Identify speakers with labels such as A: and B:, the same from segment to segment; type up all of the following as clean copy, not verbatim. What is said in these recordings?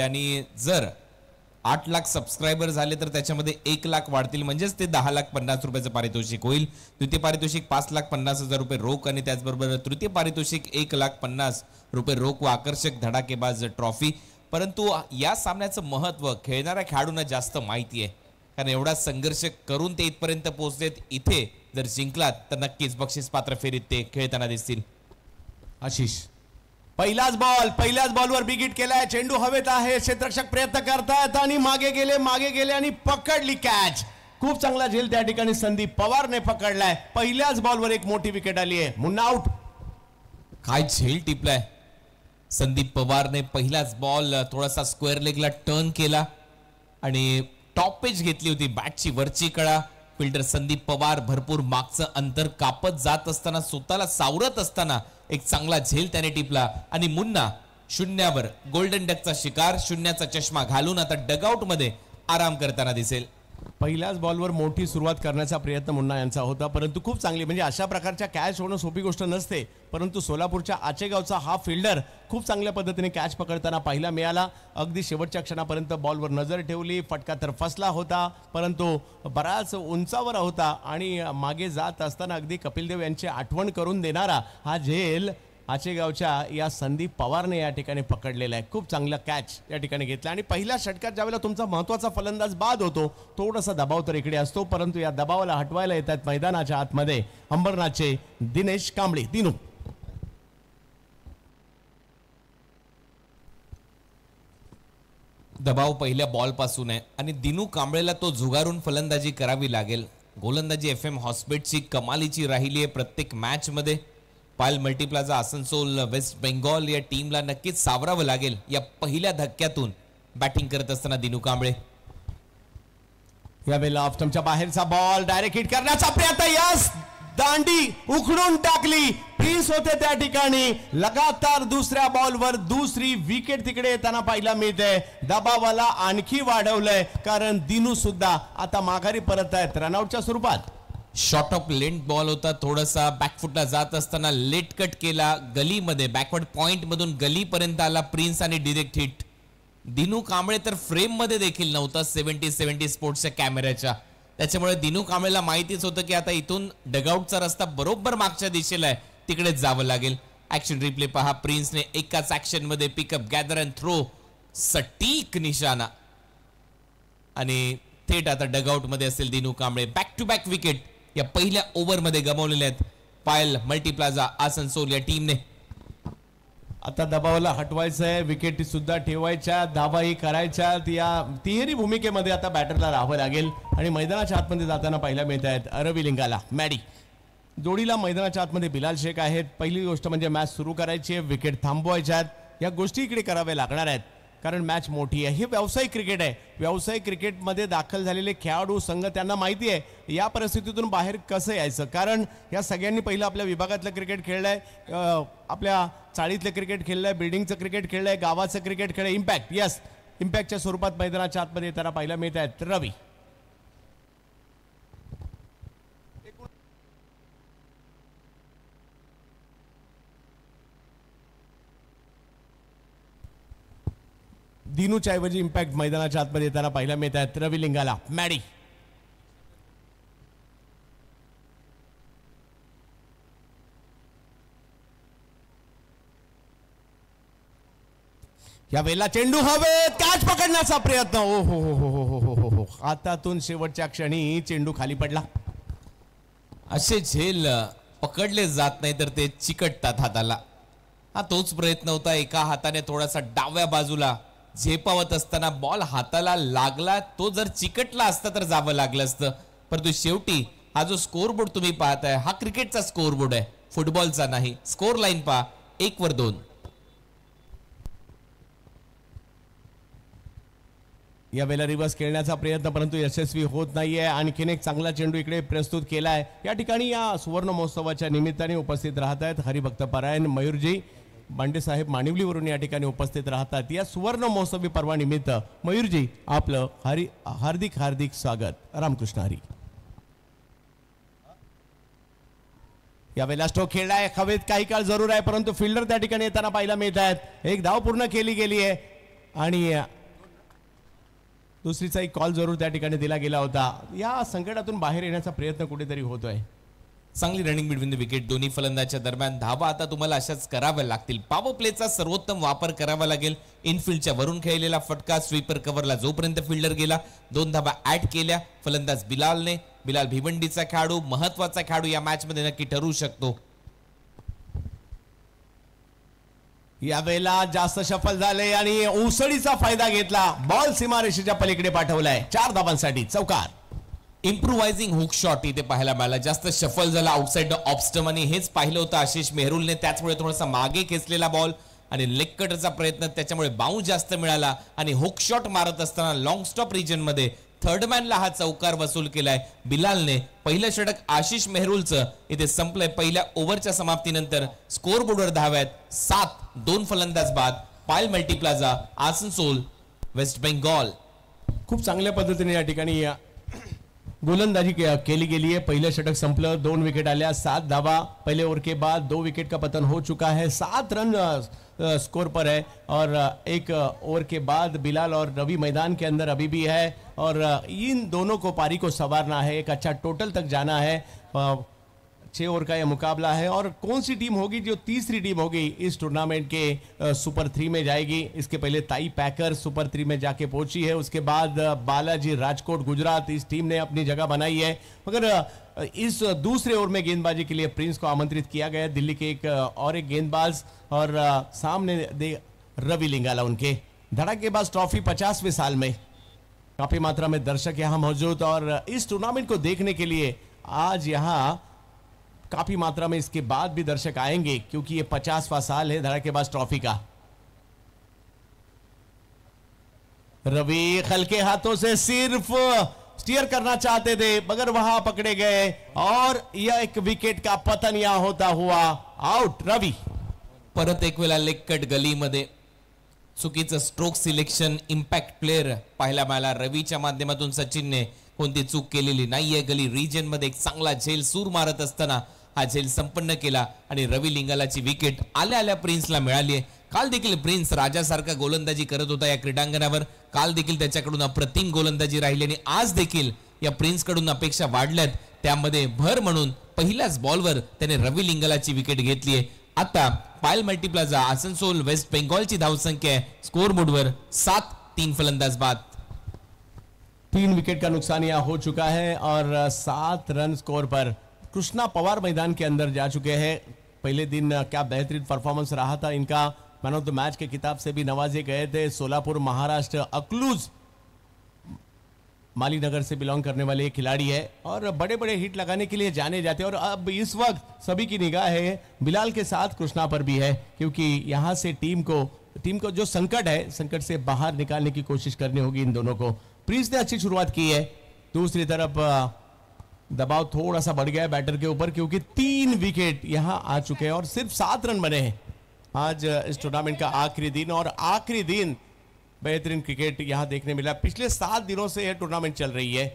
A: आणि जर 8 लाख सबस्क्रायबर झाले तर त्याच्यामध्ये 1 लाख वाढतील, म्हणजेच ते 10,50,000 रुपयाचं पारितोषिक होईल. द्वितीय पारितोषिक 5,50,000 रुपये रोख आणि त्याचबरोबर तृतीय पारितोषिक 1,50,000 रुपये रोख व आकर्षक धडाकेबाज ट्रॉफी. परंतु या सामन्याचं महत्त्व खेळणाऱ्या खेळाडूंना जास्त माहिती आहे, कारण एवढा संघर्ष करून ते इथपर्यंत पोहोचलेत. इथे जर जिंकलात तर नक्कीच बक्षीस पात्र फेरीत ते खेळताना दिसतील.
B: आशिष पहिल्याच बॉलवर बिगिट केलाय. चेंडू हवेत आहे, क्षेत्ररक्षक प्रयत्न करतायत आणि मागे गेले आणि पकडली कॅच. खूप चांगला झेल त्या ठिकाणी संदीप पवारने पकडलाय. पहिल्याच बॉलवर एक मोठी विकेट आली आहे. मुन्ना आउट.
A: काय झेल टिपलाय संदीप पवारने. पहिलाच बॉल थोडासा स्क्वेअर लेगला टर्न केला आणि टॉप पेच घेतली होती बॅटची वरची कळा. फिल्डर संदीप पवार भरपूर मागचं अंतर कापत जात असताना, स्वतःला सावरत असताना एक चांगला झेल त्याने टिपला आणि मुन्ना शून्यावर गोल्डन डकचा शिकार, शून्याचा चष्मा घालून आता डगआउट मध्ये आराम करताना दिसेल.
B: पहिल्याच बॉलवर मोठी सुरुवात करण्याचा प्रयत्न मुन्ना यांचा होता, परंतु खूप चांगली, म्हणजे अशा प्रकारच्या कॅच होणं सोपी गोष्ट नसते. परंतु सोलापूरच्या आचेगावचा हा फिल्डर खूप चांगल्या पद्धतीने कॅच पकडताना पाहायला मिळाला. अगदी शेवटच्या क्षणापर्यंत बॉलवर नजर ठेवली. फटका तर फसला होता, परंतु बराच उंचावर होता आणि मागे जात असताना अगदी कपिल देव यांची आठवण करून देणारा हा झेल आचेगावच्या या संदीप पवारने या ठिकाणी पकडलेला आहे. खूप चांगला कॅच या ठिकाणी घेतला आणि पहिल्या षटकात ज्यावेळेला तुमचा महत्त्वाचा फलंदाज बाद होतो थोडासा दबाव तर इकडे असतो, परंतु या दबावाला हटवायला येतात मैदानाच्या आतमध्ये अंबरनाथचे दिनेश कांबळे. दिनू
A: दबाव पहिल्या बॉल पासून आहे आणि दिनू कांबळेला तो झुगारून फलंदाजी करावी लागेल. गोलंदाजी FM हॉस्पिटलची कमालीची राहिली आहे प्रत्येक मॅच मध्ये. पायल मल्टीप्लाझा आसनसोल वेस्ट बेंगॉल या टीमला नक्कीच सावरावं लागेल या पहिल्या धक्क्यातून बॅटिंग करत असताना दिनू कांबळे.
B: यावेळेला ऑफस्टंपच्या बाहेरचा बॉल डायरेक्ट हिट करण्याचा प्रयत्न, यस, दांडी उखडून टाकली. प्रिन्स होते त्या ठिकाणी. लगातार दुसऱ्या बॉलवर दुसरी विकेट तिकडे येताना पाहायला मिळते. दबावाला आणखी वाढवलंय कारण दिनू सुद्धा आता माघारी परत आहेत रनआउटच्या स्वरूपात.
A: शॉर्ट ऑफ लेंथ बॉल होता, थोडासा बॅकफुटला जात असताना लेट कट केला गलीमध्ये, बॅकवर्ड पॉइंट मधून गलीपर्यंत आला प्रिन्स आणि डिरेक्ट हिट. दिनू कांबळे तर फ्रेम मध्ये देखील नव्हता 70 स्पोर्ट्सच्या कॅमेऱ्याच्या, त्याच्यामुळे दिनू कांबळेला माहितीच होतं की आता इथून डगआउटचा रस्ता बरोबर मागच्या दिशेला आहे, तिकडेच जावं लागेल. ऍक्शन रिप्ले पहा. प्रिन्सने एकाच ऍक्शन मध्ये पिकअप, गॅदर अँड थ्रो, सटीक निशाणा आणि थेट आता डगआउट मध्ये असेल Dinu Kamble. Back to back wicket या पहिल्या ओव्हरमध्ये गमावलेल्या आहेत पायल मल्टीप्लाझा आसनसोल या टीमने.
B: आता दबावाला हटवायचं आहे, विकेट सुद्धा ठेवायच्या, धावाही करायच्या. या तिहेरी भूमिकेमध्ये आता बॅटरला राहावं लागेल आणि मैदानाच्या आतमध्ये जाताना पाहायला मिळत आहेत रवी लिंगाला, मॅडी जोडीला मैदानाच्या आतमध्ये बिलाल शेख आहेत. पहिली गोष्ट म्हणजे मॅच सुरू करायची आहे, विकेट थांबवायच्या आहेत, या गोष्टी इकडे कराव्या लागणार आहेत कारण मॅच मोठी आहे. हे व्यावसायिक क्रिकेट आहे. व्यावसायिक क्रिकेटमध्ये दाखल झालेले खेळाडू संघ त्यांना माहिती आहे या परिस्थितीतून बाहेर कसं यायचं, कारण या सगळ्यांनी पहिलं आपल्या विभागातलं क्रिकेट खेळलंय, आपल्या चाळीतलं क्रिकेट खेळलंय, बिल्डिंगचं क्रिकेट खेळलंय, गावाचं क्रिकेट खेळलंय. इम्पॅक्ट, यस, इम्पॅक्टच्या स्वरूपात मैदानाच्या आतमध्ये येताना पाहायला मिळत आहेत रवी. दिनूच्या ऐवजी इम्पॅक्ट मैदानाच्या आतमध्ये येताना पाहायला मिळत आहेत रवी लिंगाला, मॅडी. या वेळेला चेंडू हवेत, कॅच पकडण्याचा प्रयत्न, ओ हो हो हो हो हो हो हो, हातातून शेवटच्या क्षणी चेंडू खाली पडला.
A: असे झेल पकडले जात नाही तर ते चिकटतात हाताला. हा तोच प्रयत्न होता. एका हाताने थोडासा डाव्या बाजूला झेपावत असताना बॉल हाताला लागला, तो जर चिकटला असता तर जावं लागलं असतं. परंतु शेवटी हा जो स्कोर बोर्ड तुम्ही पाहताय हा क्रिकेटचा स्कोर बोर्ड आहे, फुटबॉलचा नाही. स्कोर लाईन पहा, 1-2.
B: यावेळेला रिव्हर्स खेळण्याचा प्रयत्न परंतु यशस्वी होत नाहीये. आणखीन एक चांगला चेंडू इकडे प्रस्तुत केलाय. या ठिकाणी या सुवर्ण महोत्सवाच्या निमित्ताने उपस्थित राहत आहेत हरिभक्त परायण मयूरजी बांडेसाहेब मानिवलीवरून या ठिकाणी उपस्थित राहतात. या सुवर्ण महोत्सवी पर्वानिमित्त मयूरजी आपलं हार्दिक हार्दिक स्वागत. रामकृष्ण हरी. यावेळेला स्ट्रोक खेळलाय, हवेत काही काळ जरूर आहे परंतु फिल्डर त्या ठिकाणी येताना पाहायला मिळत आहेत. एक धाव पूर्ण केली गेली आहे. आणि दुसरीचा एक कॉल जरूर त्या ठिकाणी दिला गेला होता. या संकटातून बाहेर येण्याचा प्रयत्न कुठेतरी होतोय.
A: चांगली रनिंग बिटवीन द विकेट दोन्ही फलंदाच्या दरम्यान. धावा आता तुम्हाला अशाच कराव्या लागतील. पॉवर प्लेचा सर्वोत्तम वापर करावा लागेल. इनफिल्डच्या वरून खेळलेला फटका स्वीपर कव्हरला जोपर्यंत फिल्डर गेला 2 धावा ऍड केल्या फलंदाज बिलालने. बिलाल भिवंडीचा खेळाडू, महत्वाचा खेळाडू या मॅच मध्ये नक्की ठरू शकतो.
B: यावेळेला जास्त सफल झाले आणि उसळीचा फायदा घेतला. बॉल सीमारेषेच्या पलीकडे पाठवलाय 4 धावांसाठी चौकार.
A: इम्प्रुव्हायझिंग हुक शॉट इथे पाहायला मिळाला. जास्त शफल झाला आउटसाइड द ऑफ स्टंप आणि हेच पाहिलं होतं आशिष मेहरुलने. त्याचमुळे थोडासा मागे खेचलेला बॉल आणि लेग कटरचा प्रयत्न, त्याच्यामुळे बाउन्स जास्त मिळाला आणि हुक शॉट मारत असताना लॉंग स्टॉप रिजन मध्ये थर्ड मॅनला हा चौकार वसूल केलाय बिलालने. पहिलं षटक आशिष मेहरुलचं इथे संपलंय. पहिल्या ओव्हरच्या समाप्तीनंतर स्कोर बोर्डवर धाव्यात 7. 2 फलंदाज बाद. पायल मल्टीप्लाझा, आसनसोल, वेस्ट बेंगॉल.
B: खूप चांगल्या पद्धतीने या ठिकाणी गोलंदाजी केली गेली है. पहले षटक संपलं, 2 विकेट आल्या, 7 धावा. पहले ओवर के बाद 2 विकेट का पतन हो चुका है. 7 रन स्कोर पर है और 1 ओवर के बाद बिलाल और रवि मैदान के अंदर अभी भी है और इन दोनों को पारी को संवारना है. एक अच्छा टोटल तक जाना है. 6 ओवर का यह मुकाबला है और कौन सी टीम होगी जो तीसरी टीम होगी इस टूर्नामेंट के सुपर 3 में जाएगी. इसके पहले ताई पैकर सुपर 3 में जाके पहुंची है. उसके बाद बालाजी राजकोट गुजरात इस टीम ने अपनी जगह बनाई है. मगर इस दूसरे ओवर में गेंदबाजी के लिए प्रिंस को आमंत्रित किया गया. दिल्ली के एक गेंदबाज और सामने रवि लिंगाला उनके. धड़ाकेबाज ट्रॉफी 50वें साल में काफी मात्रा में दर्शक यहां मौजूद और इस टूर्नामेंट को देखने के लिए आज यहां काफी मात्रा में इसके बाद भी दर्शक आएंगे क्योंकि ये 50वां साल है धड़ाकेबाज ट्रॉफी का. रवि हल्के हाथों से सिर्फ स्टीयर करना चाहते थे मगर वहां पकड़े गए और यह एक विकेट का पतन यहां होता हुआ आउट. रवि
A: परत एक वेळा लेग कट गलीमध्ये. चुकीचं स्ट्रोक सिलेक्शन. इम्पॅक्ट प्लेयर पाहायला मिळाला. रवीच्या माध्यमातून सचिनने कोणती चूक केलेली नाहीये. गली रिजन मध्ये एक चांगला झेल सूर मारत असताना हा झेल संपन्न केला आणि रवि लिंगालाची विकेट आल्या आल्या प्रिन्सला मिळाली आहे. काल देखील प्रिन्स राजासारखा गोलंदाजी करत होता या क्रीडांगणावर. काल देखील त्याच्याकडून अप्रतिम गोलंदाजी राहिली आणि आज देखील या प्रिन्स कडून अपेक्षा वाढल्यात. त्यामध्ये भर म्हणून पहिल्याच बॉलवर त्याने रवि लिंगालाची विकेट घेतली आहे. आता पायल मल्टीप्लाझा, आसनसोल, वेस्ट बेंगॉलची धावसंख्या आहे स्कोर बोर्डवर 7. 3 फलंदाज बाद.
B: 3 विकेट का नुकसान यहां हो चुका है और 7 रन स्कोर पर कृष्णा पवार मैदान के अंदर जा चुके हैं. पहले दिन क्या बेहतरीन परफॉर्मेंस रहा था इनका. मैन ऑफ द मैच के खिताब से भी नवाजे गए थे. सोलापुर महाराष्ट्र अकलूज मालीनगर से बिलोंग करने वाले एक खिलाड़ी है और बड़े बड़े हिट लगाने के लिए जाने जाते हैं. और अब इस वक्त सभी की निगाह है बिलाल के साथ कृष्णा पर भी है क्योंकि यहां से टीम को जो संकट है संकट से बाहर निकालने की कोशिश करनी होगी इन दोनों को. प्रिंस ने अच्छी शुरुआत की है. दूसरी तरफ दबाव थोड़ा सा बढ़ गया है बैटर के ऊपर क्योंकि 3 विकेट यहां आ चुके हैं और सिर्फ 7 रन बने हैं. आज इस टूर्नामेंट का आखिरी दिन और आखिरी दिन बेहतरीन क्रिकेट यहां देखने मिला. पिछले 7 दिनों से यह टूर्नामेंट चल रही है.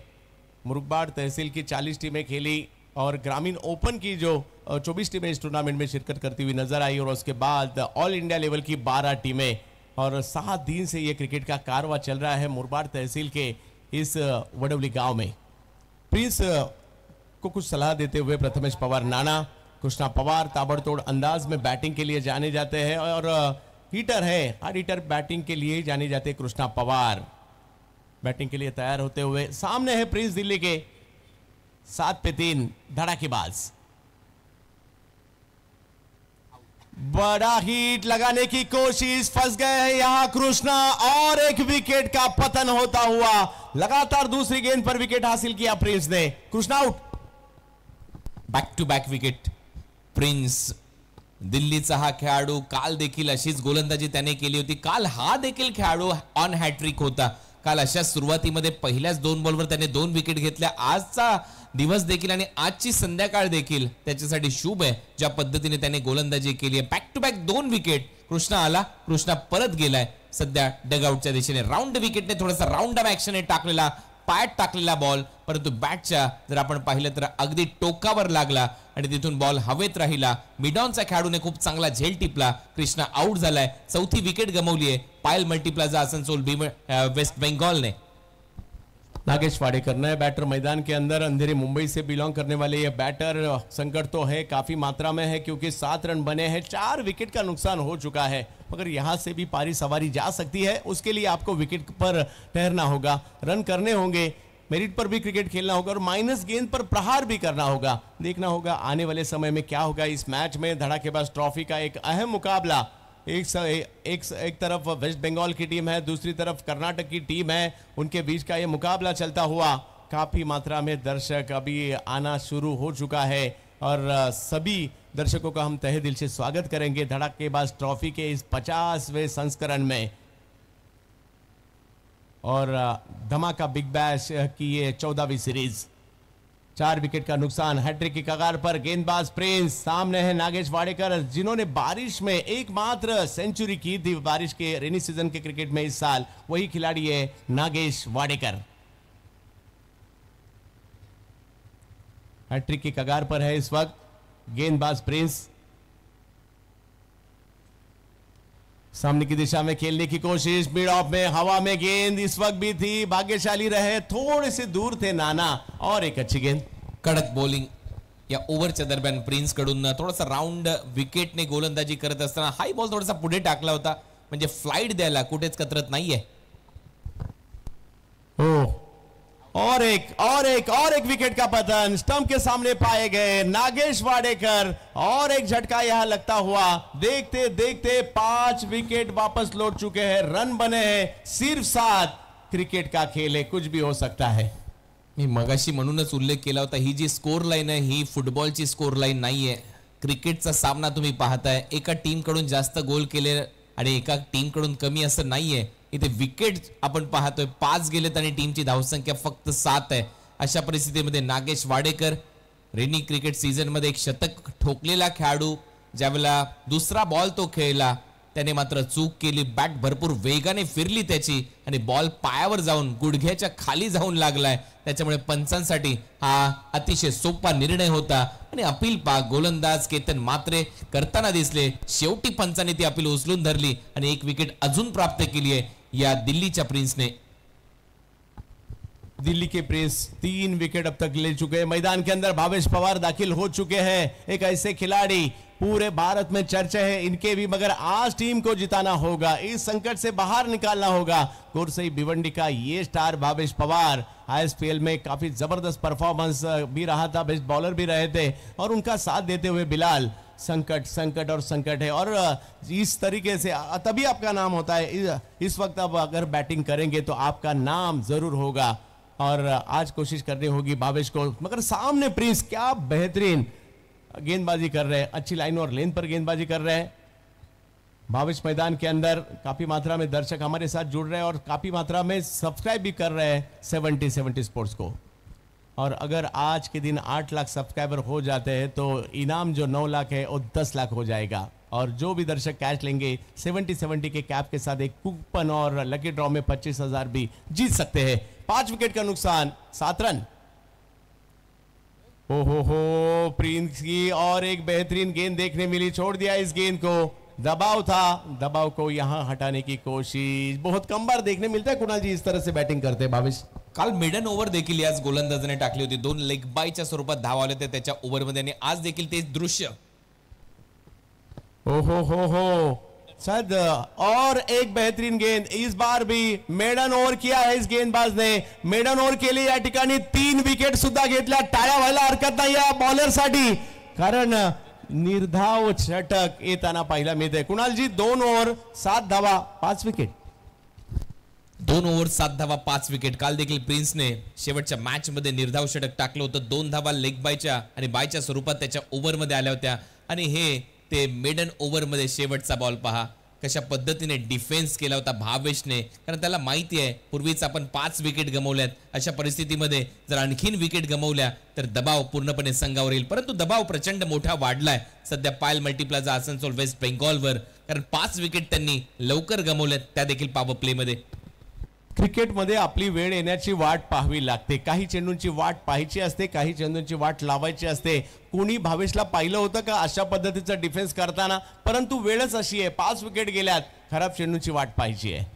B: मुरुगबाड़ तहसील की 40 टीमें खेली और ग्रामीण ओपन की जो 24 टीमें इस टूर्नामेंट में शिरकत करती हुई नजर आई और उसके बाद ऑल इंडिया लेवल की 12 टीमें. और 7 दिन से यह क्रिकेट का कारवा चल रहा है मुरुगबाड़ तहसील के इस वडवली गांव में. प्रिंस को कुछ सलाह देते हुए प्रथमेश पवार नाना. कृष्णा पवार ताबड़तोड़ अंदाज में बैटिंग के लिए जाने जाते हैं और हिटर है हार्ड हिटर बैटिंग के लिए जाने जाते हैं कृष्णा पवार. बैटिंग के लिए तैयार होते हुए सामने है प्रिंस दिल्ली के 7 पे 3 धड़ाकेबाज. बड़ा हिट लगाने की कोशिश, फंस गए हैं यहां कृष्णा और एक विकेट का पतन होता हुआ. लगातार दूसरी गेंद पर विकेट हासिल किया प्रिंस ने. Krishna out.
A: Back to back wicket. Prince दिल्लीचा हा खेळाडू. काल देखील अशीच गोलंदाजी त्याने केली होती. काल हा देखील खेळाडू ऑन हॅट्रिक होता. काल अशा सुरुवातीमध्ये पहिल्याच 2 बॉलवर त्याने 2 विकेट घेतल्या. आजचा दिवस देखील आणि आजची संध्याकाळ देखील त्याच्यासाठी शुभ आहे ज्या पद्धतीने त्याने गोलंदाजी केली आहे. Back to back 2 wicket. Krishna आला, कृष्णा परत गेलाय. सध्या डगआउटच्या दिशेने राऊंड विकेटने थोडासा राऊंड ऑफ ऍक्शन टाकलेला पायात टाकलेला बॉल, परंतु बॅटच्या जर आपण पाहिलं तर अगदी टोकावर लागला आणि तिथून बॉल हवेत राहिला. मिडॉनच्या खेळाडूने खूप चांगला झेल टिपला. कृष्णा आउट झालाय. चौथी विकेट गमावली आहे पायल मल्टीप्लाझा आसनसोल वेस्ट बंगाल ने.
B: नागेश वाडेकर नए बैटर मैदान के अंदर. अंधेरी मुंबई से बिलोंग करने वाले ये बैटर. संकट तो है काफी मात्रा में है क्योंकि 7 रन बने हैं. 4 विकेट का नुकसान हो चुका है, मगर यहां से भी पारी सवारी जा सकती है. उसके लिए आपको विकेट पर ठहरना होगा, रन करने होंगे, मेरिट पर भी क्रिकेट खेलना होगा और माइनस गेंद पर प्रहार भी करना होगा. देखना होगा आने वाले समय में क्या होगा इस मैच में. धड़ाकेबाज ट्रॉफी का एक अहम मुकाबला. एक तरफ वेस्ट बंगाल की टीम है, दूसरी तरफ कर्नाटक की टीम है. उनके बीच का ये मुकाबला चलता हुआ काफी मात्रा में दर्शक अभी आना शुरू हो चुका है और सभी दर्शकों का हम तहे दिल से स्वागत करेंगे धड़ाकेबाज ट्रॉफी के इस 50वें संस्करण में. और धमाका बिग बैश की ये 14वीं सीरीज. 4 विकेट का नुकसान. हैट्रिक की कगार पर गेंदबाज प्रिंस. सामने है नागेश वाडेकर जिन्होंने बारिश में एकमात्र सेंचुरी की थी बारिश के रेनी सीजन के क्रिकेट में इस साल. वही खिलाड़ी है नागेश वाडेकर. हैट्रिक की कगार पर है इस वक्त गेंदबाज प्रिंस. सामने की दिशा में खेलने की कोशिश. मिड ऑफ में हवा में गेंद इस वक्त भी थी. भाग्यशाली रहे, थोड़े से दूर थे नाना. और एक अच्छी गेंद.
A: कडक बॉलिंग या ओव्हरच्या दरम्यान प्रिन्स कडून थोडासा राऊंड विकेटने गोलंदाजी करत असताना हाय बॉल थोडासा पुढे टाकला होता, म्हणजे फ्लाइट द्यायला कुठेच कतरत नाहीये.
B: और एक विकेट का पतन. स्टंप के सामने पाए गए नागेश वाडेकर. और एक झटका यहां लगता हुआ. देखते देखते 5 विकेट वापस लौट चुके हैं. रन बने हैं सिर्फ 7. क्रिकेट का खेल है, कुछ भी हो सकता है.
A: मी मगाशी म्हणूनच उल्लेख केला होता, ही जी स्कोर लाईन आहे ही फुटबॉलची स्कोर लाईन नाहीये. क्रिकेटचा सामना तुम्ही पाहताय, एका टीम कडून जास्त गोल केले आणि एका टीम कडून कमी असं नाहीये. इथे विकेट आपण पाहतोय 5 गेलेत आणि टीमची धावसंख्या फक्त 7 आहे. अशा परिस्थितीमध्ये नागेश वाडेकर रेनी क्रिकेट सीझन मध्ये एक शतक ठोकलेला खेळाडू, ज्यावेळेला दुसरा बॉल तो खेळला त्याने मात्र चूक केली. बॅट भरपूर वेगाने फिरली त्याची आणि बॉल पायावर जाऊन गुडघ्याच्या खाली जाऊन लागलाय. त्याच्यामुळे पंचांसाठी हा अतिशय सोपा निर्णय होता आणि अपील पाक गोलंदाज केतन मात्रे करताना दिसले. शेवटी पंचांनी ती अपील उचलून धरली आणि एक विकेट अजून प्राप्त केली आहे या दिल्लीच्या प्रिन्सने.
B: दिल्ली के प्रिंस 3 विकेट अब तक ले चुके हैं. मैदान के अंदर भावेश पवार दाखिल हो चुके हैं. एक ऐसे खिलाड़ी पूरे भारत में चर्चा है इनके भी, मगर आज टीम को जिताना होगा, इस संकट से बाहर निकालना होगा. गोरसई भिवंडी का ये स्टार भावेश पवार आईएसपीएल में काफी जबरदस्त परफॉर्मेंस भी रहा था, बेस्ट बॉलर भी रहे थे और उनका साथ देते हुए बिलाल. संकट और संकट है और इस तरीके से तभी आपका नाम होता है. इस वक्त अब अगर बैटिंग करेंगे तो आपका नाम जरूर होगा और आज कोशिश करनी होगी भावेश को. मगर सामने प्रिंस क्या बेहतरीन गेंदबाजी कर रहे हैं. अच्छी लाइन और लेन पर गेंदबाजी कर रहे हैं भावेश. मैदान के अंदर काफी मात्रा में दर्शक हमारे साथ जुड़ रहे हैं और काफी मात्रा में सब्सक्राइब भी कर रहे हैं 70 स्पोर्ट्स को. और अगर आज के दिन 8 लाख सब्सक्राइबर हो जाते हैं तो इनाम जो 9 लाख है वो 10 लाख हो जाएगा. और जो भी दर्शक कैश लेंगे 70 के कैप के साथ एक कूपन और लकी ड्रॉ में 25,000 भी जीत सकते हैं. 5 विकेट का नुकसान, 7 रन. हो प्रिंस की और एक बेहतरीन गेंद देखने मिली. छोड़ दिया इस गेंद को. दबाव था, दबाव को यहां हटाने की कोशिश. बहुत कम बार देखने मिलता है कुणाल जी इस तरह से बैटिंग करते हैं भावेश.
A: काल मिडन ओव्हर देखील याच गोलंदाजाने टाकली होती. 2 लेग बायच्या स्वरूपात धाव आले होते त्याच्या ओव्हरमध्ये आणि आज देखील तेच दृश्य.
B: हो सद और एक बेहतरीन गेंद. इस बार भी मेडन ओव्हर किया है इस गेंदबाज ने. मेडन ओव्हर केली या ठिकाणी 3 विकेट सुद्धा घेतल्या. टाळ्या व्हायला हरकत नाही या बॉलरसाठी, कारण निर्धाव षटक येताना पाहायला मिळते. कुणालजी 2 ओव्हर 7 धावा 5 विकेट.
A: 2 ओव्हर 7 धावा 5 विकेट. काल देखील प्रिन्सने शेवटच्या मॅच मध्ये निर्धाव षटक टाकलं होतं. 2 धावा लेग बायच्या आणि बायच्या स्वरूपात त्याच्या ओव्हर मध्ये आल्या होत्या आणि हे ते मेडन ओव्हर मध्ये शेवटचा बॉल पहा कशा पद्धतीने डिफेन्स केला होता भावेशने, कारण त्याला माहिती आहे पूर्वीच आपण 5 विकेट गमावल्यात. अशा परिस्थितीमध्ये जर आणखीन विकेट गमावल्या तर दबाव पूर्णपणे संघावर येईल. परंतु दबाव प्रचंड मोठा वाढलाय सध्या पायल मल्टीप्लाझा आसनसोल वेस्ट बेंगॉलवर, कारण 5 विकेट त्यांनी लवकर गमावल्यात, त्या देखील पॉवर प्ले मध्ये.
B: क्रिकेटमध्ये आपली वेळ येण्याची वाट पाहावी लागते. काही चेंडूंची वाट पाहायची असते, काही चेंडूंची वाट लावायची असते. कोणी भावेशला पाहिलं होतं का अशा पद्धतीचा डिफेन्स करताना? परंतु वेळच अशी आहे, 5 विकेट गेल्यात, खराब चेंडूंची वाट पाहायची आहे.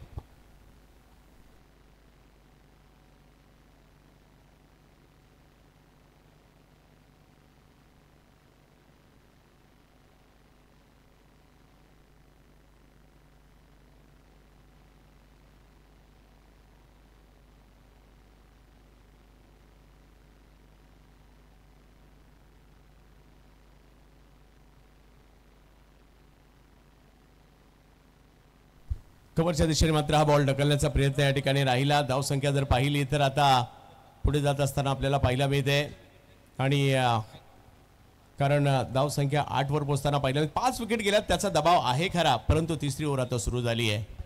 B: कव्हरच्या दिशेने मात्र हा बॉल ढकलण्याचा प्रयत्न या ठिकाणी राहिला. धावसंख्या जर पाहिली तर आता पुढे जात असताना आपल्याला पाहायला मिळते आणि कारण धावसंख्या 8 वर पोहोचताना पाहिलं 5 विकेट गेल्यात, त्याचा दबाव आहे खरा, परंतु तिसरी ओव्हर आता सुरू झाली आहे.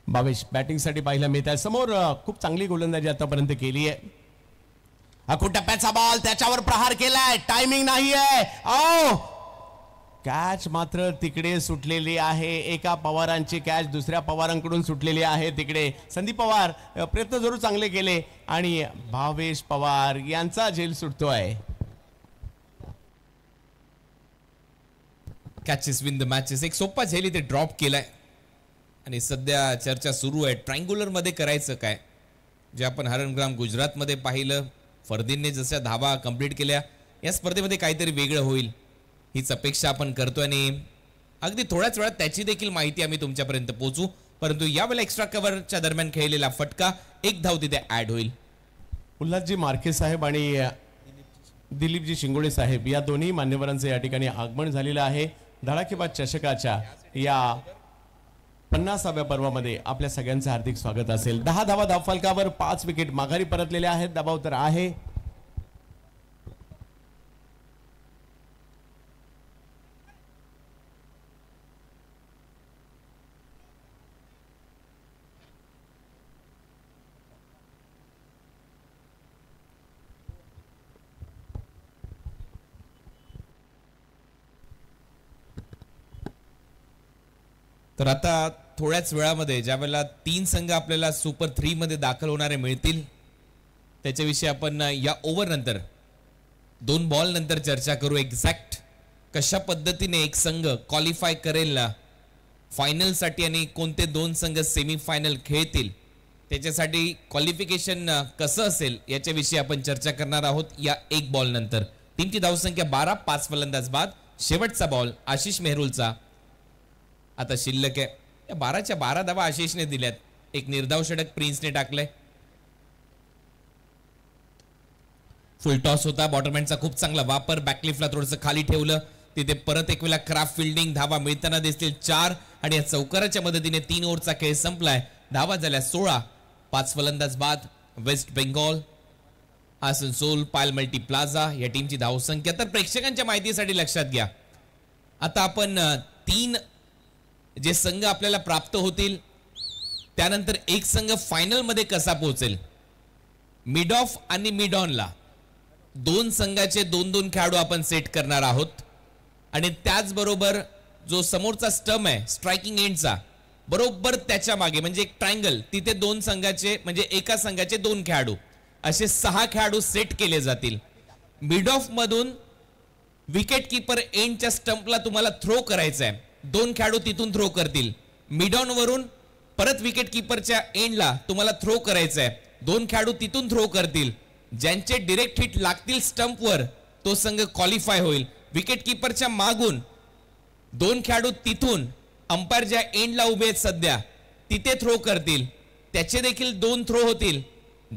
B: भावेश बॅटिंगसाठी पाहायला मिळत आहे. समोर खूप चांगली गोलंदाजी आतापर्यंत केली आहे. हाकून टप्प्याचा बॉल, त्याच्यावर प्रहार केलाय, टायमिंग नाही आहे. कॅच मात्र तिकडे सुटलेली आहे. एका पवारांची कॅच दुसऱ्या पवारांकडून सुटलेली आहे. तिकडे संदीप पवार प्रयत्न जरूर चांगले केले आणि भावेश पवार यांचा झेल सुटतोय.
A: कॅचेस विन द मॅचेस, एक सोपा झेल इथे ड्रॉप केलाय आणि सध्या चर्चा सुरू आहे ट्रायंग्युलर मध्ये करायचं काय. जे आपण हरणग्राम गुजरातमध्ये पाहिलं, फरदीनने जशा धावा कंप्लीट केल्या, या स्पर्धेमध्ये काहीतरी वेगळं होईल हीच अपेक्षा आपण करतोय आणि अगदी थोड्याच वेळात त्याची देखील माहिती आम्ही तुमच्यापर्यंत पोहोचू. परंतु यावेळेला एक्स्ट्रा कव्हरच्या दरम्यान खेळलेला फटका, एक धाव तिथे ऍड होईल.
B: उल्हासजी मार्के साहेब आणि दिलीपजी शिंगोळे साहेब या दोन्ही मान्यवरांचं या ठिकाणी आगमन झालेलं आहे. धडाकेबाज चषकाच्या या 50व्या पर्वामध्ये आपल्या सगळ्यांचं हार्दिक स्वागत असेल. 10 धावा धावफलकावर 5 विकेट माघारी परतलेल्या आहेत. दबाव तर आहे.
A: तर आता थोड्याच वेळामध्ये ज्या वेळेला 3 संघ आपल्याला सुपर 3 मध्ये दाखल होणारे मिळतील, त्याच्याविषयी आपण या ओव्हर नंतर 2 बॉल नंतर चर्चा करू. एक्झॅक्ट कशा पद्धतीने एक संघ क्वालिफाय करेल ना फायनल साठी आणि कोणते 2 संघ सेमी फायनल खेळतील, त्याच्यासाठी क्वालिफिकेशन कसं असेल याच्याविषयी आपण चर्चा करणार आहोत या 1 बॉल नंतर. टीमची धावसंख्या 12, 5 फलंदाज बाद. शेवटचा बॉल आशिष मेहरुलचा आता शिल्लक आहे. या 12च्या 12 धावा आशिषने दिल्यात. एक निर्धाव षटक प्रिन्सने टाकलंय. फुल टॉस होता. बॉटरमॅनचा खूप चांगला वापर. बॅकलिफ्टला थोडंसं खाली ठेवलं. तिथे परत एक वेळा क्राफ्ट फिल्डिंग. धावा मिळताना दिसतील 4 आणि या चौकाराच्या मदतीने 3 ओव्हरचा खेळ संपलाय. धावा झाल्या 16. 5 फलंदाज बाद. वेस्ट बेंगॉल, आसनसोल, पायल मल्टी प्लाझा या टीमची धावसंख्या. तर प्रेक्षकांच्या माहितीसाठी लक्षात घ्या, आता आपण 3 जे संघ आपल्याला प्राप्त होतील, त्यानंतर एक संघ फायनल मध्ये कसा पोहोचेल, मिड ऑफ आणि मिड ऑनला 2 संघाचे 2-2 खेळाडू आपण सेट करणार आहोत. आणि त्याचबरोबर जो समोरचा स्टंप आहे स्ट्रायकिंग एंडचा, बरोबर त्याच्या मागे म्हणजे एक ट्रायंगल, तिथे 2 संघाचे म्हणजे एका संघाचे 2 खेळाडू असे 6 खेळाडू सेट केले जातील. मिड ऑफ मधून विकेट कीपर एंडच्या स्टंपला तुम्हाला थ्रो करायचा आहे. 2 खेळाडू तिथून थ्रो करतील. मिड ऑन वरून परत विकेट कीपरच्या एंडला तुम्हाला थ्रो करायचा आहे. 2 खेळाडू तिथून थ्रो करतील. ज्यांचे डायरेक्ट हिट लागतील स्टंपवर तो संघ क्वालिफाय होईल. विकेट कीपरच्या मागून 2 खेळाडू तिथून अंपायर ज्या एंडला उभे आहेत सध्या तिथे थ्रो करतील. त्याचे देखील 2 थ्रो होतील.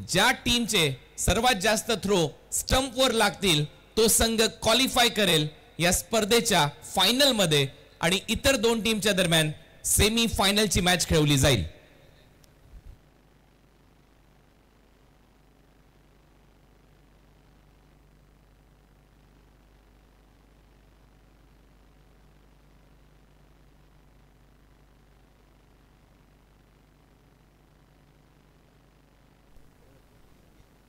A: ज्या टीमचे सर्वात जास्त थ्रो स्टंपवर लागतील तो संघ क्वालिफाय करेल या स्पर्धेच्या फायनल मध्ये आणि इतर 2 टीमच्या दरम्यान सेमी फायनलची मॅच खेळवली जाईल.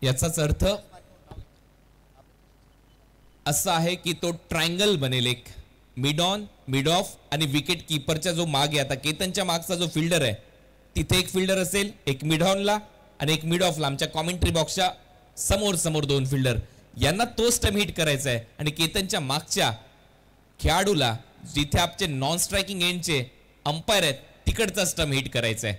A: याचाच अर्थ असा आहे की तो ट्रायंगल बनेल, एक मिड ऑन, मिड ऑफ आणि विकेट कीपरच्या जो मागे, आता केतनच्या मागचा जो फिल्डर आहे तिथे एक फिल्डर असेल, एक मिड ऑनला आणि एक मिड ऑफला, आमच्या कॉमेंट्री बॉक्सच्या समोर समोर दोन फिल्डर, यांना तो स्टंप हिट करायचा आहे. आणि केतनच्या मागच्या खेळाडूला, जिथे आपले नॉन स्ट्रायकिंग एंडचे अंपायर आहेत, तिकडचा स्टंप हिट करायचा आहे.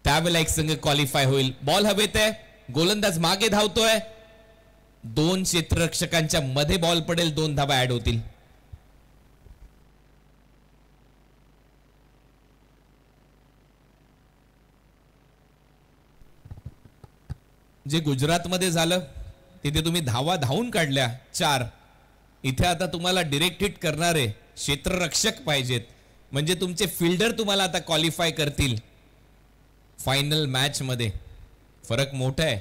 A: त्यावेळेला एक संघ क्वालिफाय होईल. बॉल हवेत आहे, गोलंदाज मागे धावतोय, दोन क्षेत्ररक्षकांच्या मध्ये बॉल पडेल, 2 धावा ऍड होतील. जे गुजरातमध्ये झालं तिथे तुम्ही धावा धावून काढल्या 4, इथे आता तुम्हाला डिरेक्ट हिट करणारे क्षेत्ररक्षक पाहिजेत, म्हणजे तुमचे फिल्डर तुम्हाला आता क्वालिफाय करतील फायनल मॅच मध्ये. फरक मोठा आहे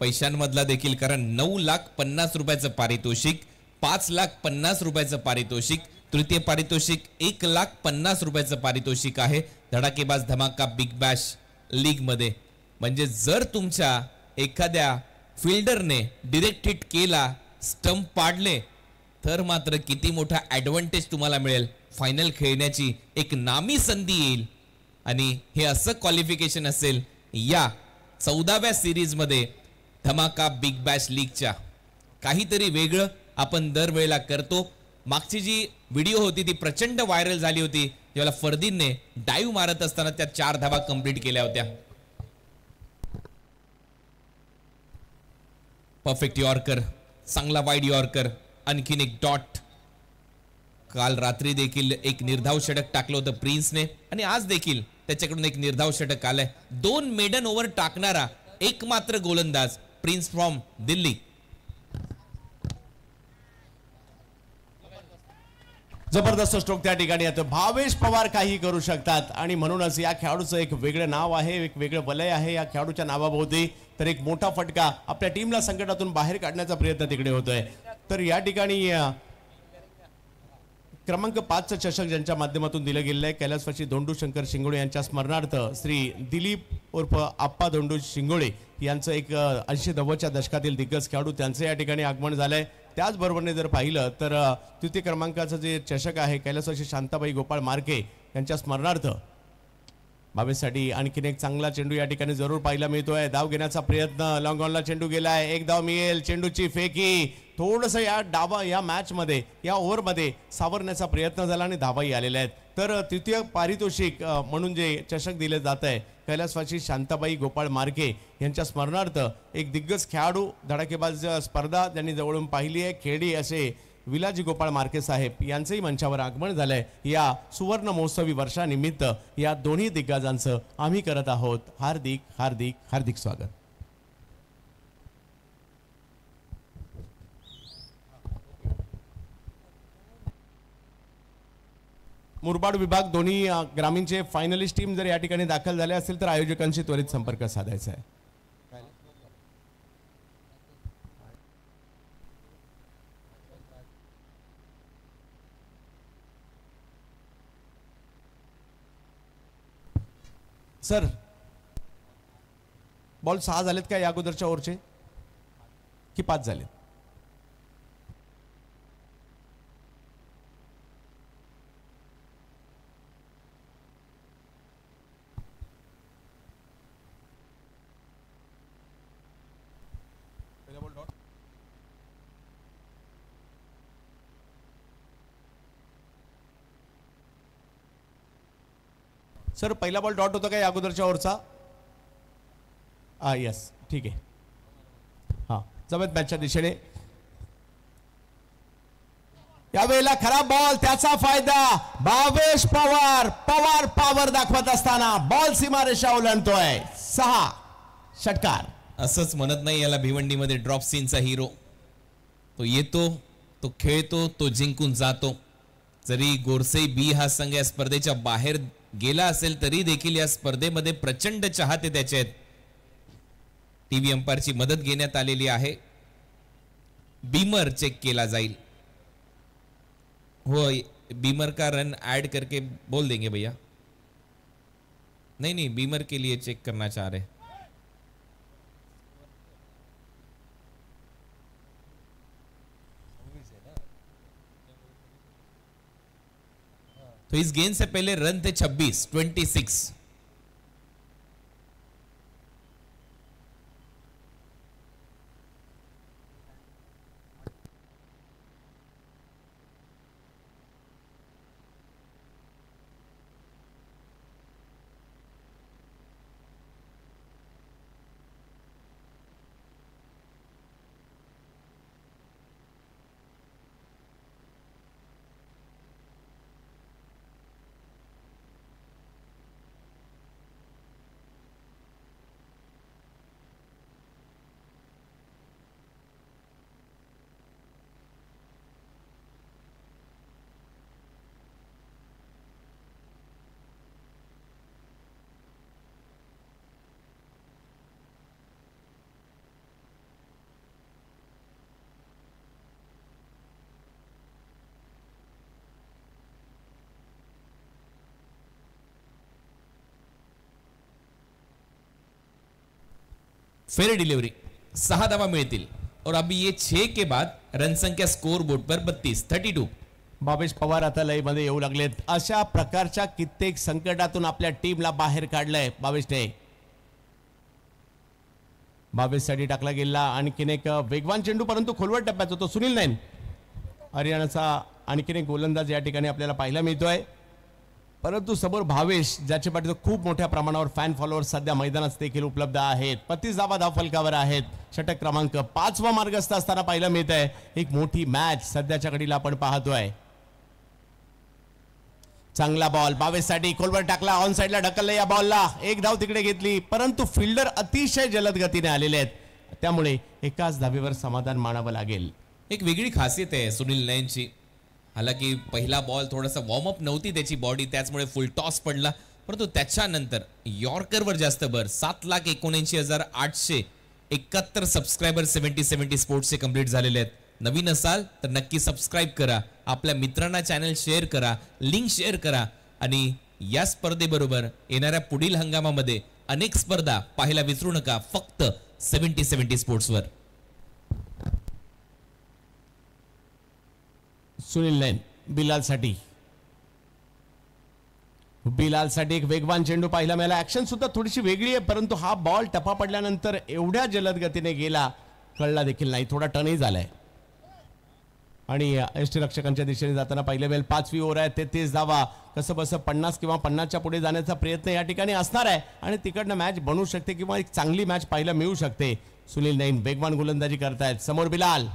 A: पैशांमधला देखील, कारण 9,50,000 रुपयाचं पारितोषिक, 5,50,000 रुपयाचं पारितोषिक, तृतीय पारितोषिक 1,50,000 रुपयाचं पारितोषिक आहे धडाकेबाज धमाका बिग बॅश लीग मध्ये. म्हणजे जर तुमच्या एखाद्या फिल्डरने डिरेक्ट हिट केला, स्टंप पाडले, तर मात्र किती मोठा ऍडव्हान्टेज तुम्हाला मिळेल, फायनल खेळण्याची एक नामी संधी येईल. आणि हे असं क्वालिफिकेशन असेल या 14व्या सिरीज मध्ये धमाका बिग बॅश लीगच्या. काहीतरी वेगळं आपण दरवेळेला करतो. मागची जी व्हिडिओ होती ती प्रचंड व्हायरल झाली होती, जेव्हा फरदीनने डाईव्ह मारत असताना त्या 4 धावा कंप्लीट केल्या होत्या. परफेक्ट यॉर्कर, चांगला वाईड यॉर्कर, आणखीन एक डॉट. काल रात्री देखील एक निर्धाव षटक टाकलं होतं प्रिन्सने, आणि आज देखील त्याच्याकडून एक निर्धाव षटक आलंय. 2 मेडन ओव्हर टाकणारा एकमात्र गोलंदाज प्रिन्स फ्रॉम दिल्ली.
B: जबरदस्त स्ट्रोक त्या ठिकाणी येतो. भावेश पवार काही करू शकतात, आणि म्हणूनच या खेळाडूचं एक वेगळं नाव आहे, एक वेगळं वलय आहे या खेळाडूच्या नावाभोवती. तर एक मोठा फटका आपल्या टीमला संकटातून बाहेर काढण्याचा प्रयत्न तिकडे होतोय. तर या ठिकाणी क्रमांक 5चं चषक ज्यांच्या माध्यमातून दिलं गेलेलं आहे, कैलासवासी धोंडू शंकर शिंगोळे यांच्या स्मरणार्थ श्री दिलीप उर्फ आप्पा धोंडू शिंगोळे यांचं एक 80-90च्या दशकातील दिग्गज खेळाडू, त्यांचं या ठिकाणी आगमन झालंय. त्याचबरोबरने जर पाहिलं तर तृतीय क्रमांकाचं जे चषक आहे कैलासवासी शांताबाई गोपाळ मार्के यांच्या स्मरणार्थ भावेसाठी आणखीन एक चांगला चेंडू या ठिकाणी जरूर पाहायला मिळतोय. धाव घेण्याचा प्रयत्न, लॉंग ऑनला चेंडू गेलाय, 1 धाव मिळेल. चेंडूची फेकी थोडंसं या मॅच मध्ये, या ओव्हरमध्ये सावरण्याचा प्रयत्न झाला आणि धावाही आलेल्या आहेत. तर तृतीय पारितोषिक म्हणून जे चषक दिले जात आहे कैलासवासी शांताबाई गोपाळ मार्के यांच्या स्मरणार्थ एक दिग्गज खेळाडू, धडाकेबाज स्पर्धा ज्यांनी जवळून पाहिली आहे, खेळी असे विलाजी गोपाळ मार्के साहेब यांचंही मंचावर आगमन झालंय. या सुवर्ण महोत्सवी वर्षानिमित्त या दोन्ही दिग्गजांचं आम्ही करत आहोत हार्दिक हार्दिक हार्दिक स्वागत. मुरबाड विभाग दोन्ही ग्रामीणचे फायनलिस्ट टीम जर या ठिकाणी दाखल झाले असेल तर आयोजकांशी त्वरित संपर्क साधायचा आहे. सर, बॉल 6 झालेत का या अगोदरच्या ओव्हरचे की 5 झालेत? सर, पहिला बॉल डॉट होता का या अगोदरच्या ओव्हरचा? यस, ठीक आहे. हा, जमेत मॅचच्या दिशेने. यावेळेला खराब बॉल, त्याचा फायदा भावेश पवार. पवार पॉवर दाखवत असताना बॉल सीमारेषा ओलांडतोय. 6 षटकार.
A: असंच म्हणत नाही याला भिवंडीमध्ये ड्रॉप सीनचा हिरो. तो येतो, तो खेळतो, तो जिंकून जातो. जरी गोरसे बी हा संघ या स्पर्धेच्या बाहेर गेला असेल तरी देखील या स्पर्धेमध्ये प्रचंड चाहते त्याचे आहेत. टीव्ही अंपायरची मदत घेण्यात आलेली आहे. बीमर चेक केला जाईल. हो, बीमर का रन ऐड करके बोल देंगे भैया. नहीं नहीं, बीमर के लिए चेक करना चाह रहे. तो इस गेंद से पहले रन थे 26। फेयर डिलीवरी 6 धावा मिळतील और अभी ये 6 के बाद रन संख्या स्कोर बोर्ड पर 32
B: भावेश पवार आता लय मध्ये येऊ लागलेत. अशा प्रकारच्या कित्येक संकटातून आपल्या टीमला बाहेर काढलंय भावेशने. भावेशसाठी टाकला गेला आणखीन एक वेगवान चेंडू, परंतु खोलवर टप्प्यात होतो. सुनील नैन हरियाणाचा आणखीन एक गोलंदाज या ठिकाणी आपल्याला पाहायला मिळतोय, परंतु समोर भावेश ज्याच्या पाठीवर खूप मोठ्या प्रमाणावर फॅन फॉलोअर्स सध्या मैदानात देखील उपलब्ध आहेत. 35 धावा धावफलकावर आहेत. षटक क्रमांक 5 वा मार्गस्थ असताना पाहायला मिळत आहे. एक मोठी मॅच सध्याच्या घडीला आपण पाहतोय. चांगला बॉल भावेशसाठी खोलवर टाकला, ऑन साइडला ढकललं या बॉलला. एक धाव तिकडे घेतली, परंतु फिल्डर अतिशय जलद गतीने आलेले आहेत, त्यामुळे एकाच धावेवर समाधान मानावं लागेल.
A: एक वेगळी खासियत आहे सुनील नैनची. हालांकि पहिला बॉल थोडासा वॉर्मअप नव्हती त्याची बॉडी, त्याचमुळे फुल टॉस पडला, परंतु त्याच्यानंतर यॉर्करवर जास्त भर. 7,79,871 सबस्क्रायबर 70-70 स्पोर्ट्सचे कंप्लीट झालेले आहेत. नवीन असाल तर नक्की सबस्क्राइब करा, आपल्या मित्रांना चॅनल शेअर करा, लिंक शेअर करा आणि या स्पर्धेबरोबर येणाऱ्या पुढील हंगामामध्ये अनेक स्पर्धा पाहायला विसरू नका, फक्त 70-70 स्पोर्ट्सवर.
B: सुनील नैन बिलालसाठी एक वेगवान चेंडू पाहायला मिळाला. ऍक्शन सुद्धा थोडीशी वेगळी आहे, परंतु हा बॉल टप्पा पडल्यानंतर एवढ्या जलद गतीने गेला कळला देखील नाही. थोडा टर्नही झालाय आणि यष्टीरक्षकांच्या दिशेने जाताना पाहिलं मिळेल. 5वी ओव्हर आहे, 33 धावा. कसं बसं 50 किंवा 50च्या पुढे जाण्याचा प्रयत्न या ठिकाणी असणार आहे आणि तिकडनं मॅच बनवू शकते किंवा एक चांगली मॅच पाहायला मिळू शकते. सुनील नैन वेगवान गोलंदाजी करतायत. समोर बिलाल,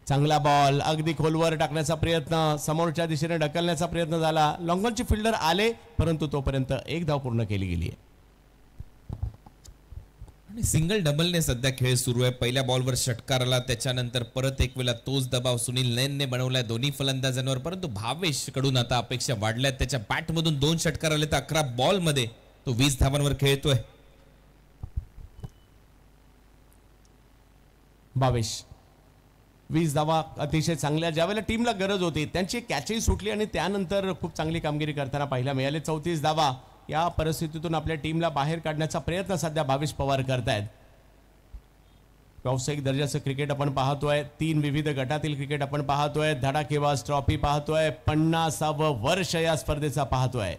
B: चांगला बॉल अगदी खोलवर टाकण्याचा प्रयत्न, समोरच्या दिशेने ढकलण्याचा प्रयत्न झाला. लॉंगॉनचे फिल्डर आले, परंतु तोपर्यंत एक धाव पूर्ण केली गेली आहे.
A: आणि सिंगल डबलने सध्या खेळ सुरू आहे. पहिल्या बॉलवर षटकार आला, त्याच्यानंतर परत एक वेळा तोच दबाव सुनील नैनने बनवलाय दोन्ही फलंदाजांवर, परंतु भावेश कडून आता अपेक्षा वाढल्यात. त्याच्या बॅटमधून 2 षटकार आले तर 11 बॉल मध्ये तो 20 धावांवर खेळतोय.
B: भावेश 20 धावा अतिशय चांगल्या, ज्यावेळेला टीमला गरज होती त्यांची कॅचही सुटली आणि त्यानंतर खूप चांगली कामगिरी करताना पाहायला मिळाले. 34 धावा या परिस्थितीतून आपल्या टीमला बाहेर काढण्याचा प्रयत्न सध्या भावेश पवार करतायत. व्यावसायिक दर्जाचं क्रिकेट आपण पाहतोय, 3 विविध गटातील क्रिकेट आपण पाहतोय, धडाकेबाज ट्रॉफी पाहतोय, 50वं वर्ष या स्पर्धेचा पाहतोय.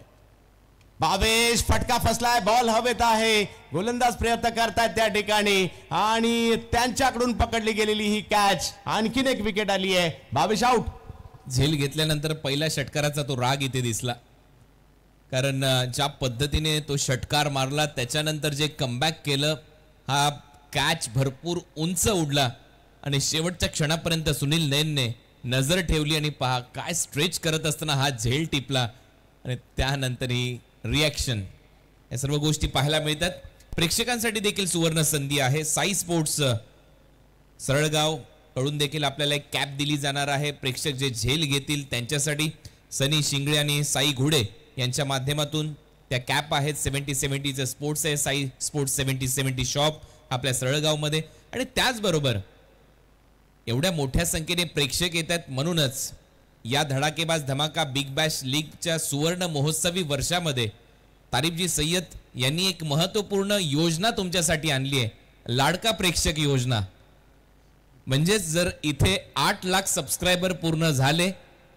B: भावेश फटका फसलाय, बॉल हवेत आहे, गोलंदाज प्रयत्न करतायत त्या ठिकाणी आणि त्यांच्याकडून पकडली गेलेली ही कॅच. आणखीन एक विकेट आली आहे. भावेश आउट.
A: झेल घेतल्यानंतर पहिल्या षटकाराचा तो राग इथे दिसला, कारण ज्या पद्धतीने तो षटकार मारला त्याच्यानंतर जे कमबॅक केलं, हा कॅच भरपूर उंच उडला आणि शेवटच्या क्षणापर्यंत सुनील नैनने नजर ठेवली आणि पहा काय स्ट्रेच करत असताना हा झेल टिपला आणि त्यानंतर ही रिॲक्शन, या सर्व गोष्टी पाहायला मिळतात. प्रेक्षकांसाठी देखील सुवर्ण संधी आहे. साई स्पोर्ट्स सरळगाव कडून देखील आपल्याला एक कॅप दिली जाणार आहे. प्रेक्षक जे झेल घेतील त्यांच्यासाठी सनी शिंगळे आणि साई घोडे यांच्या माध्यमातून त्या कॅप आहेत. 70-70चं स्पोर्ट्स आहे, साई स्पोर्ट्स 70-70 शॉप आपल्या सरळगावमध्ये. आणि त्याचबरोबर एवढ्या मोठ्या संख्येने प्रेक्षक येत आहेत, म्हणूनच या धडाकेबाज धमाका बिग बॅश लीगच्या सुवर्ण महोत्सवी वर्षामध्ये तारिफजी सय्यद यांनी एक महत्त्वपूर्ण योजना तुमच्यासाठी आणली आहे, लाडका प्रेक्षक योजना. म्हणजेच जर इथे 8 लाख सबस्क्रायबर पूर्ण झाले,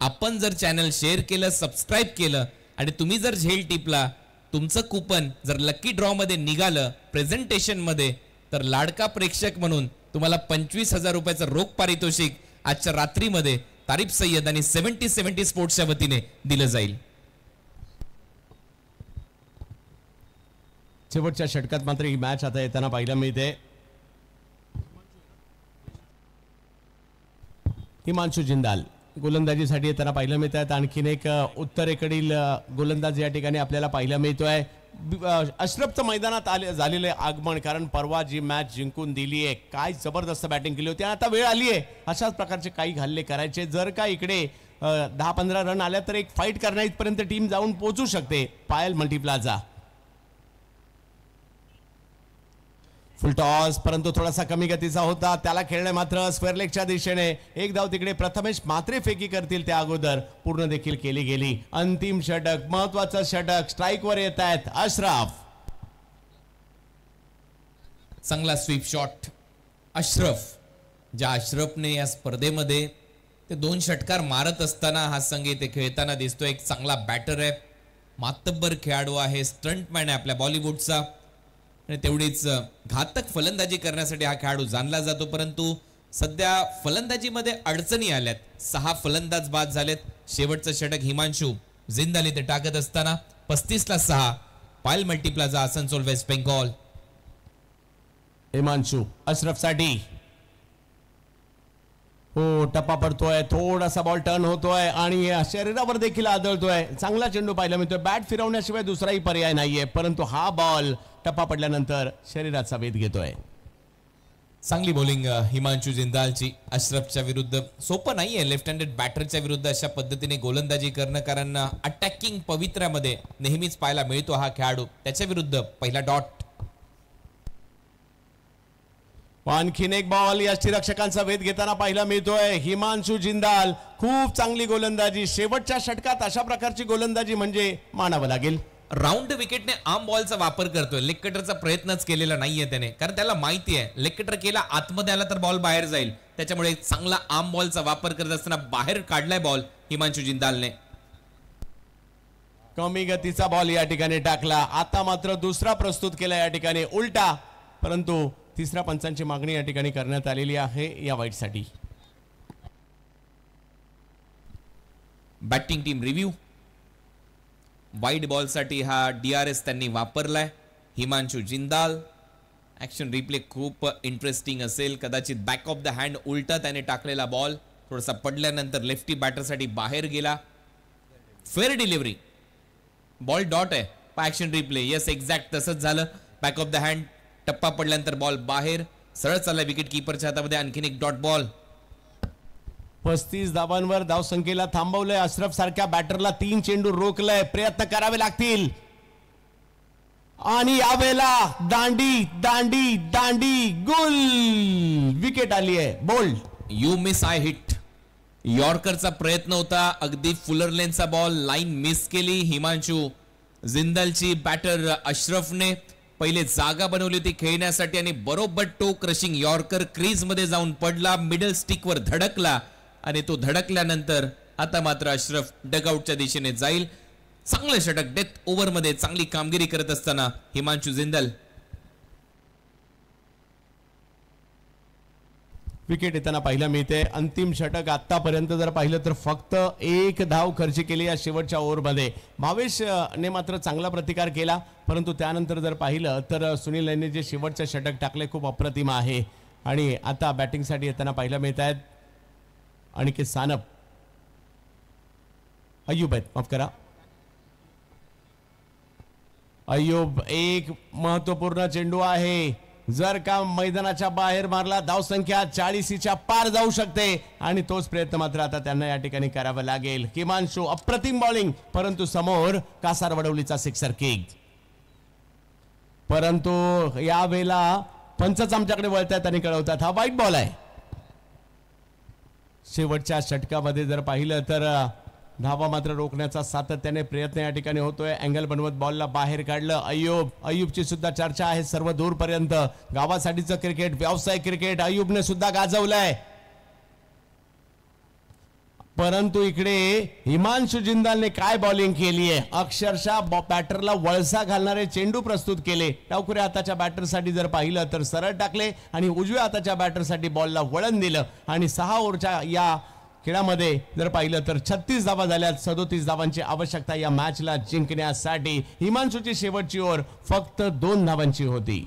A: आपण जर चॅनल शेअर केलं, सबस्क्राईब केलं आणि तुम्ही जर झेल टिपला, तुमचं कुपन जर लकी ड्रॉ मध्ये निघालं प्रेझेंटेशन मध्ये, तर लाडका प्रेक्षक म्हणून तुम्हाला 25,000 रुपयाचं रोख पारितोषिक आजच्या रात्रीमध्ये तारिफ सय्यद आणि 70-70 स्पोर्ट्सच्या वतीने दिलं जाईल.
B: शेवटच्या षटकात मात्र ही मॅच आता येताना पाहायला मिळते. हिमांशू जिंदाल गोलंदाजीसाठी येताना पाहायला मिळत आहेत. आणखीन एक उत्तरेकडील गोलंदाज या ठिकाणी आपल्याला पाहायला मिळतोय. अशरफचं मैदानात झालेलं आहे आगमन, कारण परवा जी मॅच जिंकून दिली आहे, काय जबरदस्त बॅटिंग केली होती. आता वेळ आली आहे अशाच प्रकारचे काही हल्ले करायचे. जर का इकडे 10-15 रन आल्या तर एक फाईट करण्यापर्यंत टीम जाऊन पोहोचू शकते. पायल मल्टीप्लाझा फुल टॉस, परंतु थोडासा कमी गतीचा होता. त्याला खेळणे मात्र स्क्वेअर लेगच्या दिशेने. एक धाव तिकडे प्रथमेश मात्रे फेकी करतील त्या अगोदर पूर्ण देखील केली गेली. अंतिम षटक, महत्वाचं षटक, स्ट्राईकवर येत आहेत अशरफ.
A: चांगला स्वीप शॉट अशरफ. ज्या अशरफने या स्पर्धेमध्ये ते 2 षटकार मारत असताना हा संघ इथे खेळताना दिसतोय. एक चांगला बॅटर आहे, मातब्बर खेळाडू आहे, स्टंटमॅन आहे आपल्या बॉलिवूडचा आणि तेवढीच घातक फलंदाजी करण्यासाठी हा खेळाडू जाणला जातो. परंतु सध्या फलंदाजीमध्ये अडचणी आल्यात. 6 फलंदाज बाद झालेत. शेवटचं षटक हिमांशू जिंदाल इथे टाकत असताना 35ला 6. पायल मल्टीप्लाझा आसनसोल वेस्ट बेंगॉल.
B: हिमांशू अशरफसाठी हो टप्पा पडतोय, थोडासा बॉल टर्न होतोय आणि शरीरावर देखील आदळतोय. चांगला चेंडू पाहायला मिळतोय. बॅट फिरवण्याशिवाय दुसराही पर्याय नाहीये, परंतु हा बॉल टप्पा पडल्यानंतर शरीराचा वेध घेतोय.
A: चांगली बॉलिंग हिमांशू जिंदालची अशरफच्या विरुद्ध. सोपं नाहीये लेफ्ट हँडेड बॅटरच्या विरुद्ध अशा पद्धतीने गोलंदाजी करणं, कारण अटॅकिंग पवित्र्यामध्ये नेहमीच पाहायला मिळतो हा खेळाडू. त्याच्या विरुद्ध पहिला डॉट.
B: आणखीन एक बॉल यष्टीरक्षकांचा वेध घेताना पाहायला मिळतोय. हिमांशू जिंदाल खूप चांगली गोलंदाजी. शेवटच्या षटकात अशा प्रकारची गोलंदाजी म्हणजे मानावं लागेल.
A: राऊंड विकेटने आर्म बॉलचा वापर करतोय. लेग कटरचा प्रयत्नच केलेला नाहीये त्याने, कारण त्याला माहिती आहे लेग कटर केला आतमध्ये आला तर बॉल बाहेर जाईल. त्याच्यामुळे चांगला आर्म बॉलचा वापर करत असताना बाहेर काढलाय बॉल हिमांशू जिंदालने.
B: कमी गतीचा बॉल या ठिकाणी टाकला. आता मात्र दुसरा प्रस्तुत केला या ठिकाणी उलटा, परंतु तिसऱ्या पंचांची मागणी या ठिकाणी करण्यात आलेली आहे या वाईटसाठी.
A: Batting team review. Wide ball साठी हा DRS त्यांनी वापरलाय. हिमांशू जिंदाल. ऍक्शन रिप्ले खूप इंटरेस्टिंग असेल. कदाचित बॅक ऑफ द हँड उलटा त्याने टाकलेला बॉल थोडासा पडल्यानंतर लेफ्टी बॅटर साठी बाहेर गेला. Fair delivery. बॉल डॉट आहे. ऍक्शन रिप्ले यस एक्झॅक्ट तसंच झालं. बॅक ऑफ द हँड, टप्पा पडल्यानंतर बॉल बाहेर, सरळ चालला विकेट कीपरच्या हातामध्ये. आणखीन एक डॉट बॉल.
B: 35 धावांवर धावसंख्येला थांबवलंय. अशरफ सारख्या बॅटरला 3 चेंडू रोखलंय. प्रयत्न करावे लागतील आणि यावेळेला दांडी दांडी दांडी गुल. विकेट आली आहे. Bowled.
A: You miss I hit. यॉर्करचा प्रयत्न होता. अगदी फुलर लेनचा बॉल लाईन मिस केली. हिमांशू जिंदालची बॅटर अशरफने पहिले जागा बनवली होती खेळण्यासाठी आणि बरोबर टो क्रशिंग यॉर्कर क्रीज मध्ये जाऊन पडला. मिडल स्टिकवर धडकला आणि तो धडकल्यानंतर आता मात्र अशरफ डगआउटच्या दिशेने जाईल. चांगलं षटक डेथ ओव्हर मध्ये चांगली कामगिरी करत असताना हिमांशू जिंदाल.
B: विकेट येताना पाहायला मिळते. अंतिम षटक आतापर्यंत जर पाहिलं तर फक्त 1 धाव खर्च केली या शेवटच्या ओव्हरमध्ये. भावेशने मात्र चांगला प्रतिकार केला, परंतु त्यानंतर जर पाहिलं तर सुनील यांनी जे शेवटचं षटक टाकले खूप अप्रतिम आहे. आणि आता बॅटिंगसाठी येताना पाहायला मिळत आहेत अनिकेत सानप, अय्यूब आहेत, माफ करा, अय्यूब. एक महत्वपूर्ण चेंडू आहे. जर का मैदानाच्या बाहेर मारला धावसंख्या 40च्या पार जाऊ शकते आणि तोच प्रयत्न मात्र आता त्यांना या ठिकाणी करावा लागेल. हिमांशू अप्रतिम बॉलिंग, परंतु समोर कासार वडवलीचा सिक्सर किक. परंतु यावेळेला पंचच आमच्याकडे वळतात आणि कळवतात हा वाईट बॉल आहे. शेवटच्या षटकामध्ये जर पाहिलं तर धावा मात्र रोखण्याचा सातत्याने प्रयत्न या ठिकाणी होतोय. अँगल बनवत बॉलला बाहेर काढलं. अय्यूबची सुद्धा चर्चा आहे सर्व दूरपर्यंत. गावासाठीचं क्रिकेट, व्यावसायिक क्रिकेट अय्यूबने सुद्धा गाजवलंय. परंतु इकडे हिमांशु जिंदालने काय बॉलिंग केली आहे. अक्षरशः बॅटरला वळसा घालणारे चेंडू प्रस्तुत केले. डावखुरे हाताच्या बॅटरसाठी जर पाहिलं तर सरळ टाकले आणि उजव्या हाताच्या बॅटरसाठी बॉलला वळण दिलं आणि 6 ओव्हरच्या या खेळामध्ये जर पाहिलं तर 36 धावा झाल्यात. 37 धावांची आवश्यकता या मॅचला जिंकण्यासाठी. हिमांशूची शेवटची ओव्हर फक्त 2 धावांची होती.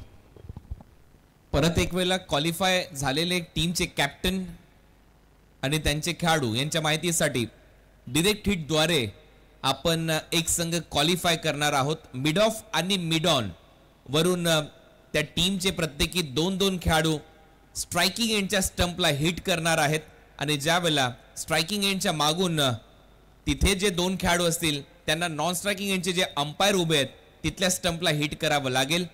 A: परत एक वेळेला क्वालिफाय झालेले टीमचे कॅप्टन आणि त्यांचे खेळाडू यांच्या माहितीसाठी डिरेक्ट हिट द्वारे आपण एक संघ क्वालिफाय करणार आहोत. मिड ऑफ आणि मिड ऑन वरून त्या टीमचे प्रत्येकी 2-2 खेळाडू स्ट्रायकिंग एंडच्या स्टंपला हिट करणार आहेत आणि ज्या वेळेला स्ट्रायकिंग एंडच्या मागून तिथे जे 2 खेळाडू असतील त्यांना नॉन स्ट्रायकिंग एंडचे जे अंपायर उभे आहेत तिथल्या स्टंपला हिट करावं लागेल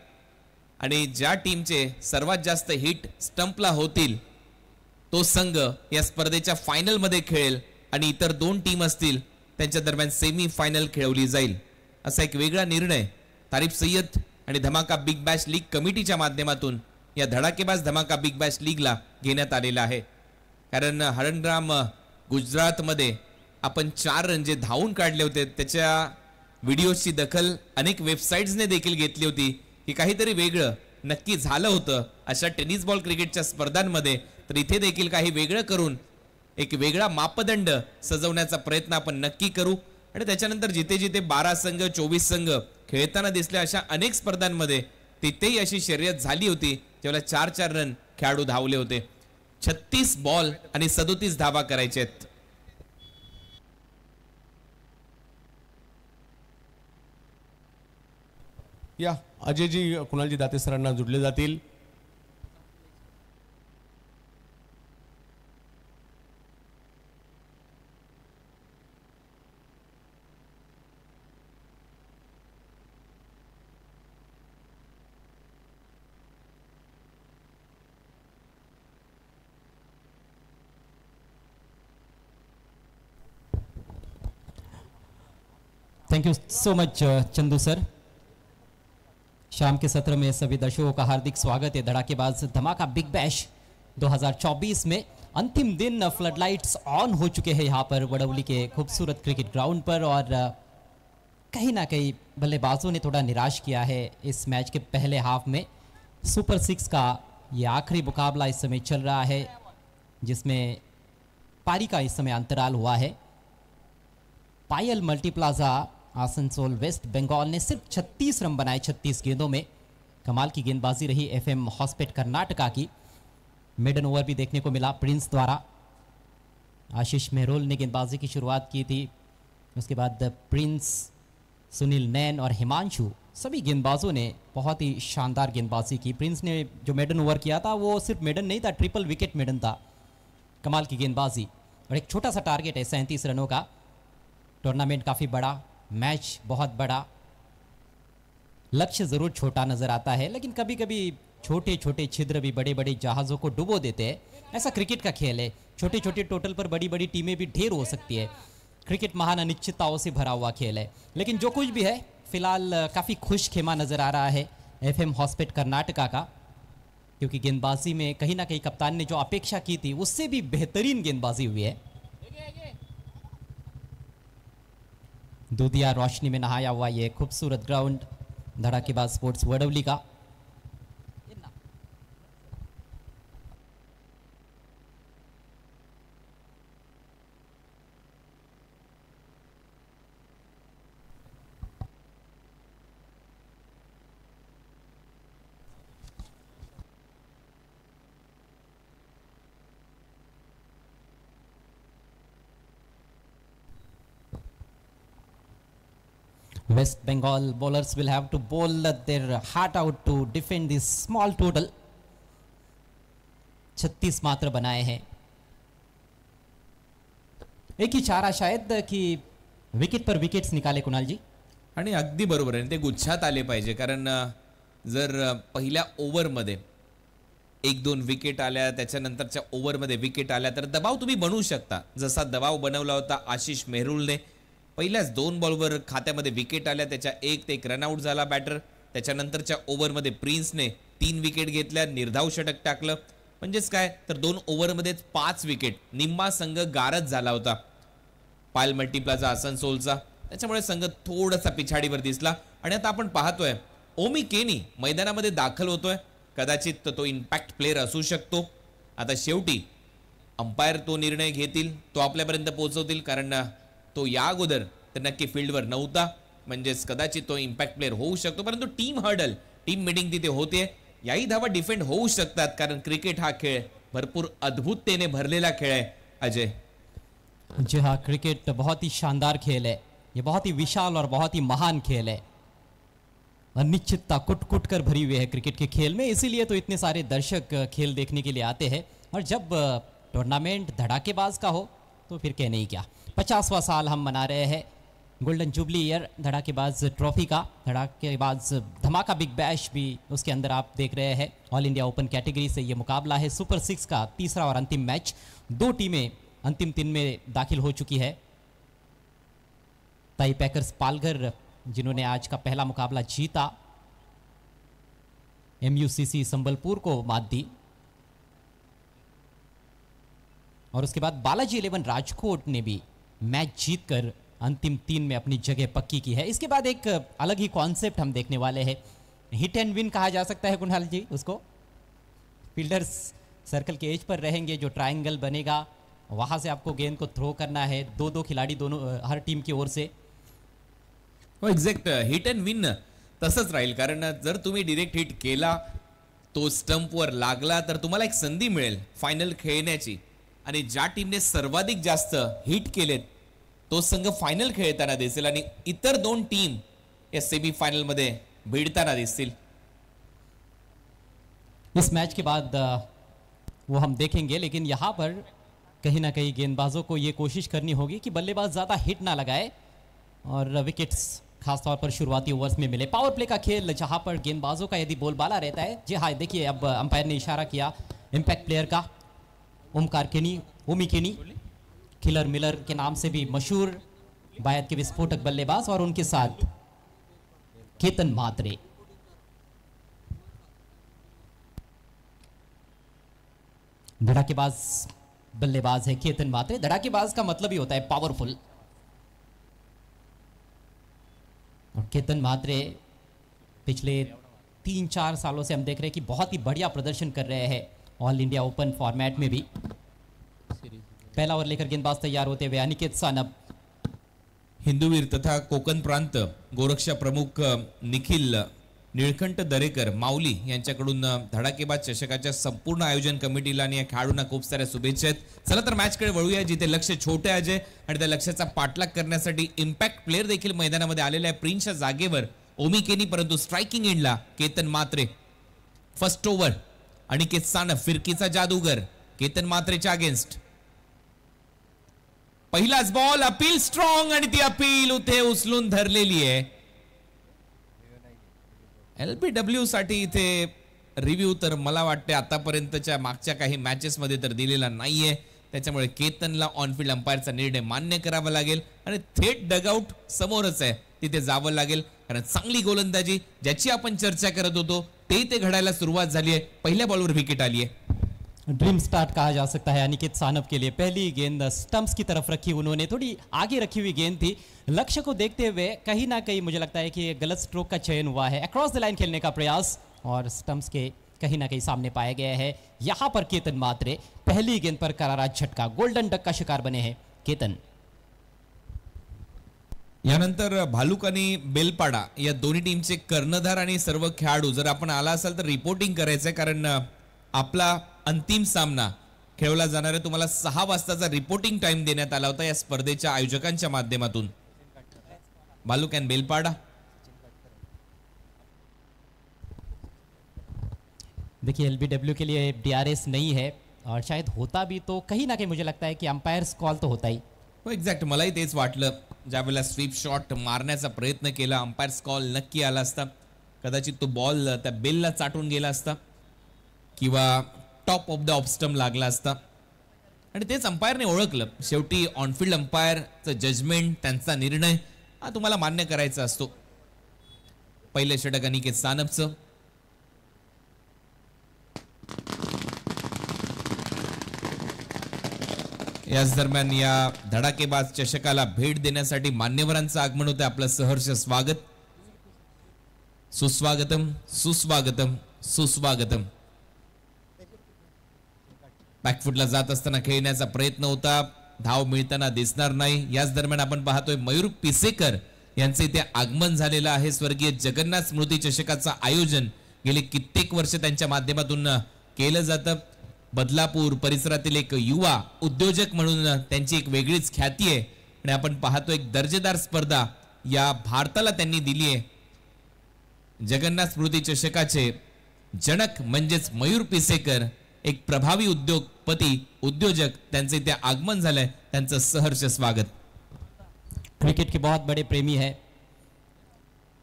A: आणि ज्या टीमचे सर्वात जास्त हिट स्टंपला होतील तो संघ या स्पर्धेच्या फायनल मध्ये खेळेल आणि इतर 2 टीम असतील त्यांच्या दरम्यान सेमी फायनल खेळवली जाईल. असा एक वेगळा निर्णय तारिफ सय्यद आणि धमाका बिग बॅश लीग कमिटीच्या माध्यमातून या धडाकेबाज धमाका बिग बॅश लीगला घेण्यात आलेला आहे. कारण हरणग्राम गुजरातमध्ये आपण 4 रन जे धावून काढले होते त्याच्या व्हिडिओची दखल अनेक वेबसाईट्सने देखील घेतली होती की काहीतरी वेगळं नक्की झालं होतं अशा टेनिस बॉल क्रिकेटच्या स्पर्धांमध्ये. तर इथे देखील काही वेगळं करून एक वेगळा मापदंड सजवण्याचा प्रयत्न आपण नक्की करू आणि त्याच्यानंतर जिथे जिथे 12 संघ 24 संघ खेळताना दिसले अशा अनेक स्पर्धांमध्ये तिथेही अशी शर्यत झाली होती जेव्हा 4-4 रन खेळाडू धावले होते. 36 बॉल आणि 37 धावा करायचे आहेत.
B: या अजयजी कुणालजी दाते सरांना जुडले जातील.
C: Thank you so much Chandu sir. शाम के सत्र में सभी दर्शकों का हार्दिक स्वागत है. धड़ाकेबाज धमाका बिग बैश 2024 में अंतिम दिन फ्लडलाइट्स ऑन हो चुके हैं यहाँ पर वडवली के खूबसूरत क्रिकेट ग्राउंड पर और कहीं ना कहीं बल्लेबाजों ने थोड़ा निराश किया है इस मैच के पहले हाफ में. सुपर 6 का ये आखिरी मुकाबला इस समय चल रहा है जिसमें पारी का इस समय अंतराल हुआ है. पायल मल्टीप्लाजा आसनसोल वेस्ट बंगाल ने सिर्फ 36 रन बनाए 36 गेंदों में. कमाल की गेंदबाजी रही एफएम हॉस्पिट कर्नाटका की. मिडन ओवर भी देखने को मिला प्रिंस द्वारा. आशीष मेहरोल ने गेंदबाजी की शुरुआत की थी. उसके बाद प्रिंस, सुनील नैन और हिमांशु सभी गेंदबाजों ने बहुत ही शानदार गेंदबाजी की. प्रिंस ने जो मेडन ओवर किया था वो सिर्फ मेडन नहीं था, ट्रिपल विकेट मेडन था. कमाल की गेंदबाजी और एक छोटा सा टारगेट है 37 रनों का. टूर्नामेंट काफ़ी बड़ा, मैच बहुत बड़ा, लक्ष्य ज़रूर छोटा नज़र आता है लेकिन कभी कभी छोटे छोटे छिद्र भी बड़े बड़े जहाज़ों को डुबो देते हैं. ऐसा क्रिकेट का खेल है. छोटे छोटे टोटल पर बड़ी बड़ी टीमें भी ढेर हो सकती है. क्रिकेट महान अनिश्चितताओं से भरा हुआ खेल है. लेकिन जो कुछ भी है फिलहाल काफ़ी खुश खेमा नज़र आ रहा है एफएम हॉस्पिट कर्नाटका का, क्योंकि गेंदबाजी में कहीं ना कहीं कप्तान ने जो अपेक्षा की थी उससे भी बेहतरीन गेंदबाजी हुई है. दूधिया रोशनी में नहाया हुआ ये खूबसूरत ग्राउंड धड़ाकेबाज स्पोर्ट्स वडवली का. West Bengal bowlers will have to bowl their heart out to defend this small total. 36 मात्र बनाए हैं. एक ही चारा शायद कि विकेट पर विकेट्स निकाले कुणाल जी.
A: आणि अगदी बरोबर आहे. ते गुच्छात आले पाहिजे कारण जर पहिल्या ओव्हरमध्ये 1-2 विकेट आल्या त्याच्यानंतरच्या ओव्हरमध्ये विकेट आल्या तर दबाव तुम्ही बनवू शकता. जसा दबाव बनवला होता आशिष मेहरुलने. पहिल्याच 2 बॉलवर खात्यामध्ये विकेट आल्या, त्याच्या 1 रनआउट झाला बॅटर. त्याच्यानंतरच्या ओव्हरमध्ये प्रिन्सने 3 विकेट घेतल्या, निर्धाव षटक टाकलं. म्हणजेच काय तर 2 ओव्हरमध्येच 5 विकेट. निम्मा संघ गारद झाला होता. पायल मल्टीप्लाचा आसनसोलचा, त्याच्यामुळे संघ थोडासा पिछाडीवर दिसला. आणि आता आपण पाहतोय ओमी केनी मैदानामध्ये दाखल होतोय. कदाचित तो इम्पॅक्ट प्लेअर असू शकतो. आता शेवटी अंपायर तो निर्णय घेतील, तो आपल्यापर्यंत पोहोचवतील, कारण तो या अगोदर तर नक्की फील्डवर नव्हता, म्हणजेच कदाचित तो इम्पॅक्ट प्लेअर होऊ शकतो. परंतु टीम हर्डल, टीम मीटिंग तिथे होते. याही धावा डिफेंड होऊ शकतात, कारण क्रिकेट हा खेळ भरपूर अद्भुततेने भरलेला खेळ है अजय.
C: जी हाँ, क्रिकेट बहुत ही शानदार खेल है. ये बहुत ही विशाल और बहुत ही महान खेल है. अनिश्चितता कुट कुट कर भरी हुई है क्रिकेट के खेल में, इसीलिए तो इतने सारे दर्शक खेल देखने के लिए आते हैं. और जब टूर्नामेंट धड़ाकेबाज का हो तो फिर कहने ही क्या. 50वां साल हम मना रहे हैं गोल्डन जुबली ईयर धड़ाकेबाज ट्रॉफी का. धड़ाकेबाज धमाका बिग बैश भी उसके अंदर आप देख रहे हैं. ऑल इंडिया ओपन कैटेगरी से ये मुकाबला है. सुपर 6 का तीसरा और अंतिम मैच. 2 टीमें अंतिम 3 में दाखिल हो चुकी है. ताई पैकर्स पालघर जिन्होंने आज का पहला मुकाबला जीता, MUCC संबलपुर को मात दी. और उसके बाद बालाजी 11 राजकोट ने भी मैच जीतकर अंतिम 3 में अपनी जगह पक्की की है. इसके बाद एक अलग ही कॉन्सेप्ट हम देखने वाले हैं. हिट एंड विन कहा जा सकता है कुणाल जी उसको. फील्डर्स सर्कल के एज पर रहेंगे, जो ट्रायंगल बनेगा वहां से आपको गेंद को थ्रो करना है. 2-2 खिलाड़ी दोनों हर टीम की ओर से.
A: एक्झॅक्ट हिट अँड विन तसंच राहील, कारण जर तुम्ही डिरेक्ट हिट केला, तो स्टंपवर लागला, तर तुम्हाला एक संधी मिळेल फायनल खेळण्याची. आणि ज्या टीमने सर्वाधिक जास्त हिट केलेत तो संघ फायनल खेळताना दिसेल, आणि इतर 2 टीम या सेमी फायनल मध्ये भिडताना दिसतील.
C: इस मैच के बाद वो हम देखेंगे, लेकिन यहाँ पर कहीं ना कहीं गेंदबाजों को ये कोशिश करनी होगी कि बल्लेबाज ज़्यादा हिट ना लगाए और विकेट्स खासतौर पर शुरुआती ओवर्स में मिले. पावर प्ले का खेल जहाँ पर गेंदबाजों का यदि बोलबाला रहता है. जी हाँ, देखिए अब अंपायर ने इशारा किया इम्पैक्ट प्लेयर का. ओमकार केनी, ओमी केनी, किलर मिलर के नाम से भी मशहूर बायत के विस्फोटक बल्लेबाज, और उनके साथ केतन म्हात्रे. धड़ाकेबाज बल्लेबाज है केतन म्हात्रे. धड़ाकेबाज का मतलब ही होता है पावरफुल. और केतन म्हात्रे पिछले 3-4 सालों से हम देख रहे हैं कि बहुत ही बढ़िया प्रदर्शन कर रहे हैं ऑल इंडिया ओपन फॉर्मेट में भी. पहला ओवर लेकर गेंदबाज तैयार होते हुए अनिकेत सानप.
A: हिंदूवीर तथा कोकण प्रांत गोरक्षा प्रमुख निखिल निळकंठ दरेकर माऊली यांच्याकडून धडाकेबाज चषकाच्या संपूर्ण आयोजन कमिटीला आणि या खेळाडूंना खूप साऱ्या शुभेच्छा आहेत. चला तर मॅचकडे वळूया, जिथे लक्ष छोटे अजय, आणि त्या लक्ष्याचा पाठलाग करण्यासाठी इम्पॅक्ट प्लेअर देखील मैदानामध्ये आलेला आहे. प्रिन्सच्या जागेवर ओमी केनी, परंतु स्ट्रायकिंग एंडला केतन म्हात्रे. फर्स्ट ओव्हर अनिकेत सानप फिरकीचा जादूगर केतन म्हात्रेच्या अगेन्स्ट. पहिलाच बॉल, अपील स्ट्रॉंग, आणि ती अपील उथे उचलून धरलेली आहे. LBW साठी इथे रिव्ह्यू तर मला वाटते आतापर्यंतच्या मागच्या काही मॅचेस मध्ये तर दिलेला नाहीये. त्याच्यामुळे केतनला ऑनफील्ड अंपायरचा निर्णय मान्य करावा लागेल आणि थेट डगआउट समोरच आहे तिथे जावं लागेल, कारण चांगली गोलंदाजी ज्याची आपण चर्चा करत होतो ते घडायला सुरुवात झाली आहे. पहिल्या बॉलवर विकेट आली आहे.
C: ड्रीम स्टार्ट कहा जा सकता है अनिकेत सानप के लिए. पहली गेंद स्टंप्स की तरफ रखी उन्होंने, थोड़ी आगे रखी हुई गेंद थी. लक्ष्य को देखते हुए कहीं ना कहीं मुझे लगता है कि गलत स्ट्रोक का चयन हुआ है. अक्रॉस द लाइन खेलने का प्रयास और स्टंप्स के कहीं ना कहीं सामने पाया गया है. यहां पर केतन म्हात्रे पहली गेंद पर करारा झटका, गोल्डन डक का शिकार बने हैं केतन.
A: यानंतर भालुक आणि बेलपाडा या दोन्ही टीमचे कर्णधार आणि सर्व खेळाडू जर आपण आला असाल तर रिपोर्टिंग करायचंय, कारण आपला अंतिम सामना खेळवला जाणार आहे. तुम्हाला 6 वाजताचा रिपोर्टिंग टाइम देण्यात आला होता या स्पर्धेच्या आयोजकांच्या माध्यमातून. भालुक एंड बेलपाडा.
C: देखिए LBW के लिए DRS नहीं है, और शायद होता भी तो कहीं ना कहीं मुझे लगता है कि अंपायर्स कॉल तो होता ही.
A: हो, एक्झॅक्ट मलाही तेच वाटलं. ज्यावेळेला स्वीप शॉट मारण्याचा प्रयत्न केला, अंपायर्स कॉल नक्की आला असता. कदाचित तो बॉल त्या बेलला चाटून गेला असता किंवा top of the off stump लागला असता, आणि तेच अंपायरने ओळखलं. शेवटी ऑनफील्ड अंपायरचं जजमेंट, त्यांचा निर्णय हा तुम्हाला मान्य करायचा असतो. पहिले षटक अनिकेत सानपचं. याच दरम्यान या धडाकेबाज चषकाला भेट देण्यासाठी मान्यवरांचं आगमन होतं. आपलं सहर्ष स्वागत. सुस्वागतम सुस्वागतम सुस्वागतम. बॅकफुटला जात असताना खेळण्याचा प्रयत्न होता, धाव मिळताना दिसणार नाही. याच दरम्यान आपण पाहतोय मयूर पिसेकर यांचे इथे आगमन झालेलं आहे. स्वर्गीय जगन्नाथ स्मृती चषकाचं आयोजन गेले कित्येक वर्ष त्यांच्या माध्यमातून केलं जातं. बदलापूर परिसरातील एक युवा उद्योजक म्हणून त्यांची एक वेगळीच ख्याती आहे आणि आपण पाहतो एक दर्जेदार स्पर्धा या भारताला त्यांनी दिली आहे. जगन्नाथ स्मृती चषकाचे जनक म्हणजेच मयूर पिसेकर, एक प्रभावी उद्योगपती उद्योजक, त्यांचे इथे आगमन झालंय. त्यांचं सहर्ष स्वागत.
C: क्रिकेट के बहुत बड़े प्रेमी है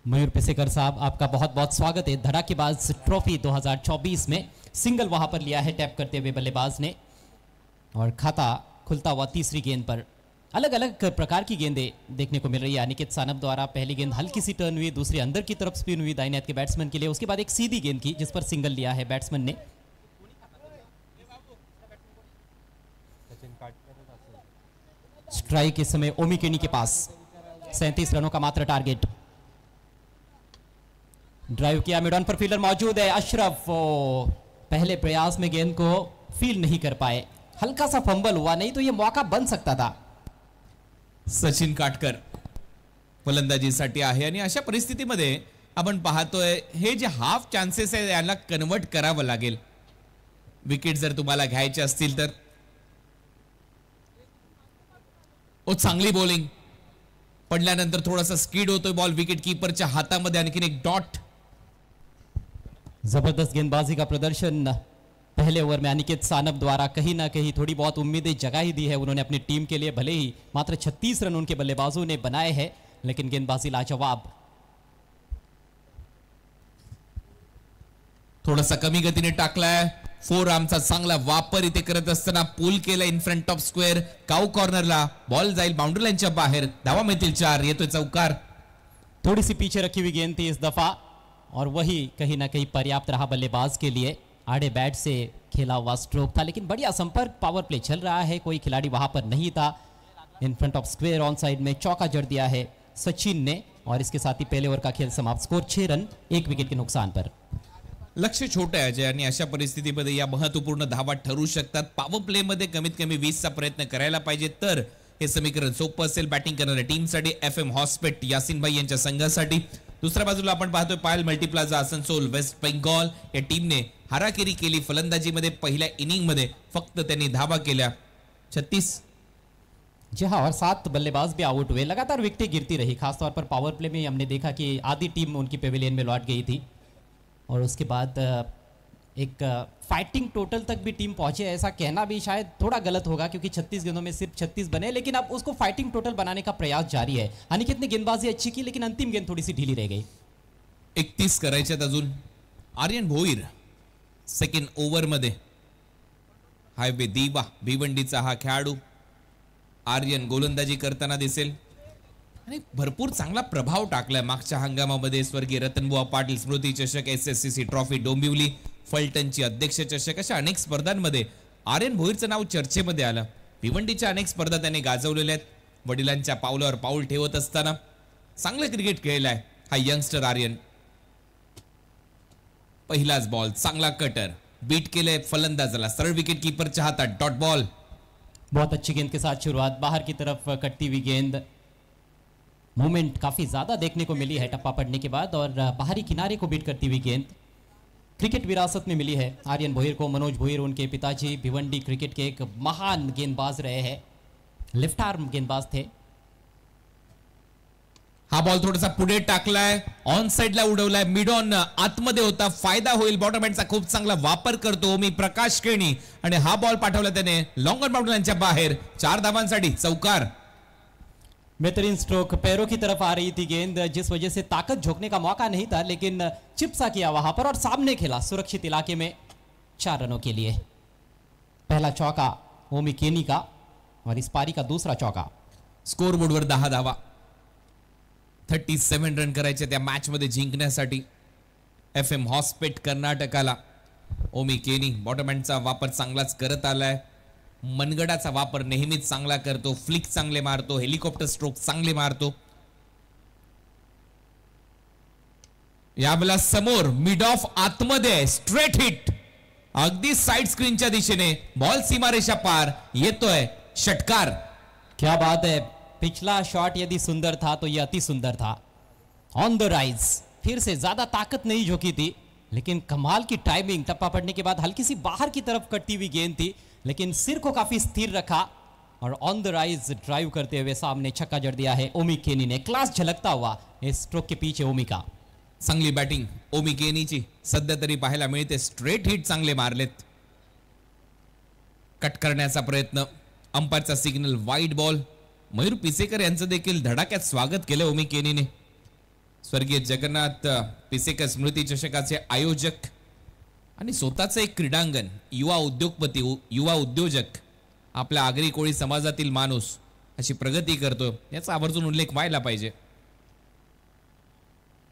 C: मयूर पिसेकर साहब, आपका बहुत बहुत स्वागत है. धड़ाकेबाज ट्रॉफी 2024 में सिंगल वहां पर लिया है टैप करते हुए बल्लेबाज ने, और खाता खुलता हुआ तीसरी गेंद पर. अलग अलग प्रकार की गेंदें देखने को मिल रही है. अनिकेत सानप द्वारा पहली गेंद हल्की सी टर्न हुई, दूसरी अंदर की तरफ स्पिन हुई दाहिने हाथ के बैट्समैन के लिए. उसके बाद एक सीधी गेंद की जिस पर सिंगल लिया है बैट्समैन ने. स्ट्राइक इस समय ओमी केनी के पास. 37 रनों का मात्र टारगेट. ड्राइव किया, मिड ऑन पर फील्डर मौजूद है. अशरफ पहले प्रयास में गेंद को फील नहीं कर पाए, हल्का सा फंबल हुआ, नहीं तो यह मौका बन सकता था.
A: सचिन काटकर फलंदाजीसाठी आहे आणि अशा परिस्थितीमध्ये आपण पाहतोय हे जे हाफ चान्सेस आहे याला कन्वर्ट करावं लागेल. विकेट जर तुम्हाला घ्यायचे असतील तर. ओ चांगली बॉलिंग पडल्यानंतर थोडासा स्कीड होतोय बॉल विकेट कीपरच्या हातामध्ये. आणखीन एक डॉट.
C: जबरदस्त गेंदबाजी का प्रदर्शन पहले ओवर में अनिकेत सानप द्वारा कहीं ना कहीं थोड़ी बहुत उम्मीदें जगा ही दी है उन्होंने अपनी टीम के लिए. भले ही मात्र 36 रन उनके बल्लेबाजों ने बनाए हैं, लेकिन गेंदबाजी लाजवाब.
A: थोडासा कमी गतीने टाकलाय. फोर आर्मचा चांगला वापर इथे करत असताना पूल केला in front of square. Cow कॉर्नरला बॉल जाईल बाउंड्री लाईनच्या बाहेर. धावा मिळतील 4. येतोय चौकार.
C: थोड़ी सी पीछे रखी हुई गेंद थी इस दफा, और वही कहीं ना कहीं पर्याप्त रहा बल्लेबाज के लिए. आड़े बैट से खेला हुआ स्ट्रोक था, लेकिन बढ़िया संपर्क पावर प्ले चल रहा है. कोई खिलाड़ी वहां पर नहीं था. इन front of square on side में चौका जड़ दिया है सचिन ने, और इसके साथ ही पहले ओवर का खेल समाप्त. स्कोर 6 रन 1 विकेट के नुकसान पर.
A: लक्ष्य छोटं आहे अजय, आणि अशा परिस्थितीमध्ये या महत्वपूर्ण धावा ठरू शकतात. पॉवर प्ले मध्ये कमीत कमी 20चा प्रयत्न करायला पाहिजे, तर हे समीकरण सोपं असेल बॅटिंग करणाऱ्या टीमसाठी. FM हॉस्पेट यासिन भाई यांच्या संघासाठी. दुसऱ्या बाजूला आपण पाहतोय पायल मल्टीप्लाझा आसनसोल वेस्ट बेंगॉल या टीमने हाराकिरी केली फलंदाजीमध्ये. पहिल्या इनिंग मध्ये फक्त त्यांनी धावा केल्या 36.
C: जी हाँ, और 7 बल्लेबाज भी आउट हुए. लगातार विकेटें गिरती रही, खासतौर पर पावर प्ले में हमने देखा कि आधी टीम उनकी पेविलियन में लौट गई थी, और उसके बाद एक फाइटिंग टोटल तक भी टीम पहुंचे. ऐसा कहना भी शायद थोड़ा गलत होगा क्योंकि 36 गेंदों में सिर्फ 36 बने, लेकिन अब उसको फाइटिंग टोटल बनाने का प्रयास जारी है. अनिकेत ने गेंदबाजी अच्छी की, लेकिन अंतिम गेंद थोड़ी सी ढीली रह गई.
A: 31 करायच्यात अजून. आर्यन भोईर सेकंड ओव्हर मध्ये. हायवे दिवा भिवंडीचा हा खेळाडू. आर्यन गोलंदाजी करताना दिसेल आणि भरपूर चांगला प्रभाव टाकलाय मागच्या हंगामामध्ये. स्वर्गीय रतनबुवा पाटील स्मृती चषक, SSCC ट्रॉफी, डोंबिवली, फलटणची अध्यक्ष चषक, अशा अनेक स्पर्धांमध्ये आर्यन भोईरचं नाव चर्चेमध्ये आलं. भिवंडीच्या अनेक स्पर्धा त्याने गाजवलेल्या आहेत. वडिलांच्या पावलावर पाऊल ठेवत असताना चांगलं क्रिकेट खेळलाय हा यंगस्टर आर्यन. पहिलाच बॉल चांगला कटर बीट केले फलंदाजाला. सरळ विकेट कीपरच्या हातात डॉट बॉल.
C: बहुत अच्छी गेंद के साथ शुरुआत. बाहर की तरफ कटती हुई गेंद. मूवमेंट काफी ज्यादा देखने को मिली है टप्पा पड़ने के बाद, और बाहरी किनारे को बीट करती हुई गेंद क्रिकेट विरासत में मिली है आर्यन भोईर को. मनोज भोईर उनके पिताजी भिवंडी क्रिकेट के एक महान गेंदबाज रहे हैं, लेफ्ट आर्म गेंदबाज थे.
A: हा बॉल थोडासा पुढे टाकलाय, ऑन साइडला उडवलाय, मिड ऑन आतमध्ये होता, फायदा होईल. बॉटम एंडचा खूप चांगला वापर करतो मी प्रकाश केणी, आणि हा बॉल पाठवला त्याने लॉंग ऑन बाउंड्रीच्या बाहेर. 4 धावांसाठी चौकार.
C: बेहतरीन स्ट्रोक. पैरों की तरफ आ रही थी गेंद, जिस वजह से ताकत झोंकने का मौका नहीं था, लेकिन चिप्सा किया वहां पर और सामने खेला सुरक्षित इलाके में. 4 रनों के लिए पहला चौका ओमी केनी का, और इस पारी का दूसरा चौका.
A: स्कोर बोर्डवर 10 धावा. 37 रन करायचे त्या मॅच मध्ये जिंकण्यासाठी. FM हॉस्पेट कर्नाटकाला. ओमी केनी बॉटम एंडचा वापर चांगलाच करत आलाय. मनगडाचा वापर नेहमीच चांगला करतो, फ्लिक चांगले मारतो, हेलिकॉप्टर स्ट्रोक चांगले मारतो. यावेळेला समोर मिड ऑफ आतमध्ये स्ट्रेट हिट, अगदी साइड स्क्रीनच्या दिशेने बॉल सीमारेषा पार येतोय. षटकार.
C: क्या बात है, पिछला शॉट यदि सुंदर था तो यह अति सुंदर था. ऑन द राइज, फिर से ज्यादा ताकत नहीं झोंकी थी, लेकिन कमाल की टाइमिंग. टप्पा पड़ने के बाद हल्की सी बाहर की तरफ कटती हुई गेंद थी, लेकिन सिर को काफी स्थिर रखा और ऑन द राइज ड्राइव करते हुए सामने छक्का जड़ दिया है ओमी केनी ने. क्लास झलकता हुआ इस स्ट्रोक के पीछे ओमी का.
A: चांगली बॅटिंग ओमी केनीची सध्या तरी पाहायला मिळते. स्ट्रेट हिट चांगले मारलेत. कट करण्याचा प्रयत्न, अंपायरचा सिग्नल वाईड बॉल. मयूर पिसेकर यांचं देखील धडाक्यात स्वागत केलं ओमी केनीने. स्वर्गीय जगन्नाथ पिसेकर स्मृती चषकाचे आयोजक आणि स्वतःचं एक क्रीडांगण, युवा उद्योगपती, युवा उद्योजक, आपल्या आगरी कोळी समाजातील माणूस अशी प्रगती करतो, याचा आवर्जून उल्लेख व्हायला पाहिजे.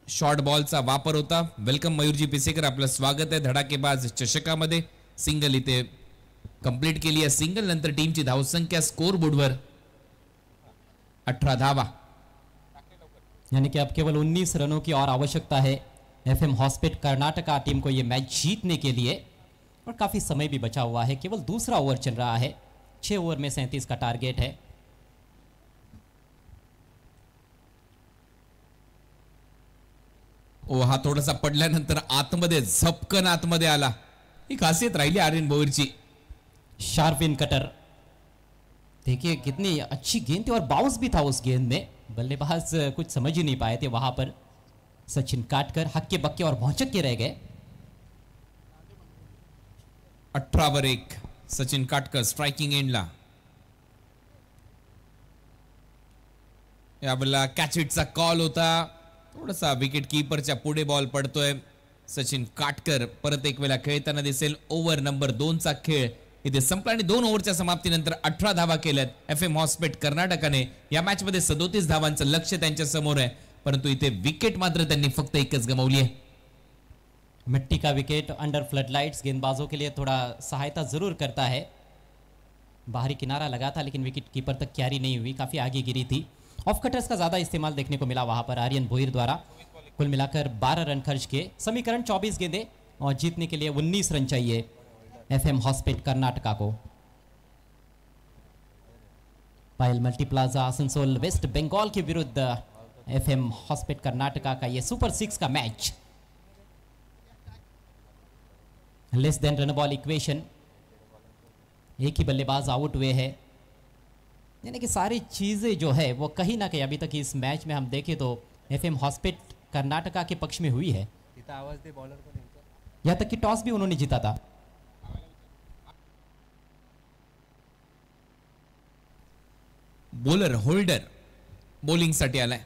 A: शॉर्ट बॉलचा वापर होता. वेलकम मयूरजी पिसेकर, आपलं स्वागत आहे धडाकेबाज चषकामध्ये. सिंगल इथे कंप्लीट केली आहे. सिंगल नंतर टीमची धावसंख्या स्कोर बोर्डवर 18 धावा.
C: यानी कि अब केवल 19 रनों की और आवश्यकता है एफएम हॉस्पिट कर्नाटका टीम को ये मैच जीतने के लिए, और काफी समय भी बचा हुआ है. केवल दूसरा ओवर चल रहा है. 6 ओवर में 37 का टारगेट है.
A: ओ, हा थोडासा पडल्यानंतर आतमध्ये झपकन आतमध्ये आला. ही खासियत राहिली आर्यन भोईरची.
C: शार्प इन कटर. देखिए कितनी अच्छी गेंद थी और बाउंस भी था उस गेंद में. बल्लेबाज कुछ समझ ही नहीं पाए थे वहां पर. सचिन काटकर हक्के बक्के और भौचक के रह गए.
A: 18 सचिन काटकर स्ट्राइकिंग एंडला. यावेळेला कॅच हिटचा कॉल होता. थोडासा विकेट कीपरच्या पुढे बॉल पडतोय. सचिन काटकर परत एक वेळा खेळताना दिसेल. ओव्हर नंबर 2चा खेळ इथे संपला आणि 2 ओव्हरच्या समाप्तीनंतर 18 धावा केल्यात एफएम हॉस्पिट कर्नाटकाने. या मॅच मध्ये 37 धावांचं लक्ष्य त्यांच्या समोर आहे, परंतु इथे विकेट मात्र त्यांनी फक्त एकच गमावली आहे.
C: मिट्टी का विकेट अंडर फ्लड लाइट्स गेंदबाजों के लिए थोड़ा सहायता जरूर करता है. बाहरी किनारा लगा था लेकिन विकेट कीपर तक क्यारी नहीं हुई, काफी आगे गिरी थी. ऑफ कटर्स का ज्यादा इस्तेमाल देखने को मिला वहां पर आर्यन भोईर द्वारा. कुल मिलाकर 12 रन खर्च किए. समीकरण 24 गेंदें और जीतने के लिए 19 रन चाहिए एफएम हॉस्पिट कर्नाटका को. पायल मल्टीप्लाजा आसनसोल वेस्ट बंगाल के विरुद्ध एफएम हॉस्पिट कर्नाटका का ये सुपर 6 का match. Less than run ball equation. एक ही बल्लेबाज आउट हुए हैं, यानी कि सारी चीजें जो है वो कहीं ना कहीं अभी तक इस मैच में हम देखें तो एफएम हॉस्पिट कर्नाटका के पक्ष में हुई है. यहाँ तक कि टॉस भी उन्होंने जीता था.
A: बॉलर होल्डर बॉलिंग साठी आलाय.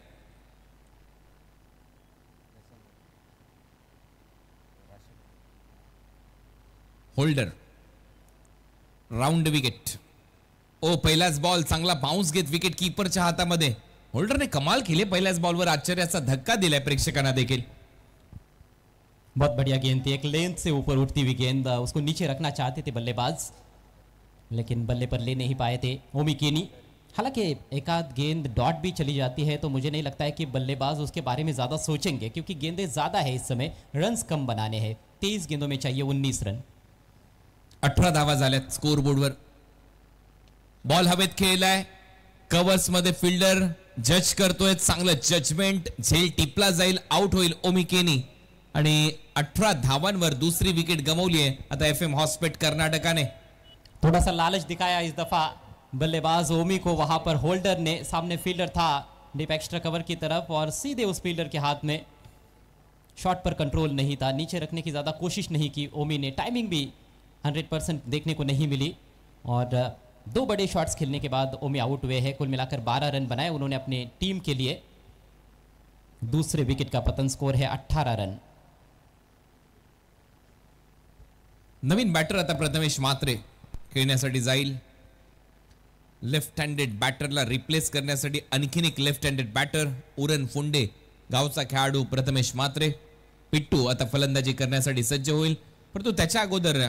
A: Holder round wicket. ओ, पहिलाच बॉल चांगला बाउन्स घेत विकेट कीपरच्या हातामध्ये. होल्डरने कमाल केली. पहिल्याच बॉलवर आश्चर्याचा धक्का दिलाय प्रेक्षकांना देखील.
C: बहुत बढ़िया गेंद थी. एक लेंथ से ऊपर उठती हुई गेंद, उसको नीचे रखना चाहते थे बल्लेबाज, लेकिन बल्ले पर ले नहीं पाए थे ओमी केनी. हालांकि एक आध गेंद डॉट भी चली जाती है तो मुझे नहीं लगता है कि बल्लेबाज उसके बारे में ज्यादा सोचेंगे, क्योंकि गेंदें ज्यादा है इस समय. रन्स कम बनाने हैं. 23 गेंदों में चाहिए 19 रन.
A: 18 धावा झाल्यात स्कोर बोर्डवर. बॉल हवेत खेळलाय. कव्हर्स मध्ये फिल्डर जज करतोय. चांगलं जजमेंट. झेल टिपला जाईल, आउट होईल ओमी केनी. आणि 18 धावांवर दुसरी विकेट गमावली आहे आता एफएम हॉस्पिट कर्नाटकाने.
C: थोड़ा सा लालच दिखाया इस दफा बल्लेबाज ओमी को. वहां पर होल्डर ने, सामने फील्डर था डीप एक्स्ट्रा कवर की तरफ, और सीधे उस फील्डर के हाथ में. शॉट पर कंट्रोल नहीं था, नीचे रखने की ज्यादा कोशिश नहीं की ओमी ने. टाइमिंग भी 100% देखने को नहीं मिली, और 2 बड़े शॉट्स खेलने के बाद ओमी आउट हुए हैं. कुल मिलाकर 12 रन बनाए उन्होंने अपनी टीम के लिए. दूसरे विकेट का पतन. स्कोर है 18 रन.
A: नवीन बॅटर आता प्रथमेश म्हात्रे खेळण्यासाठी जाईल. लेफ्ट हँडेड बॅटरला रिप्लेस करण्यासाठी आणखीन एक लेफ्ट हँडेड बॅटर उरन फुंडे, गावचा खेळाडू प्रथमेश म्हात्रे. पिट्टू आता फलंदाजी करण्यासाठी सज्ज होईल, परंतु त्याच्या अगोदर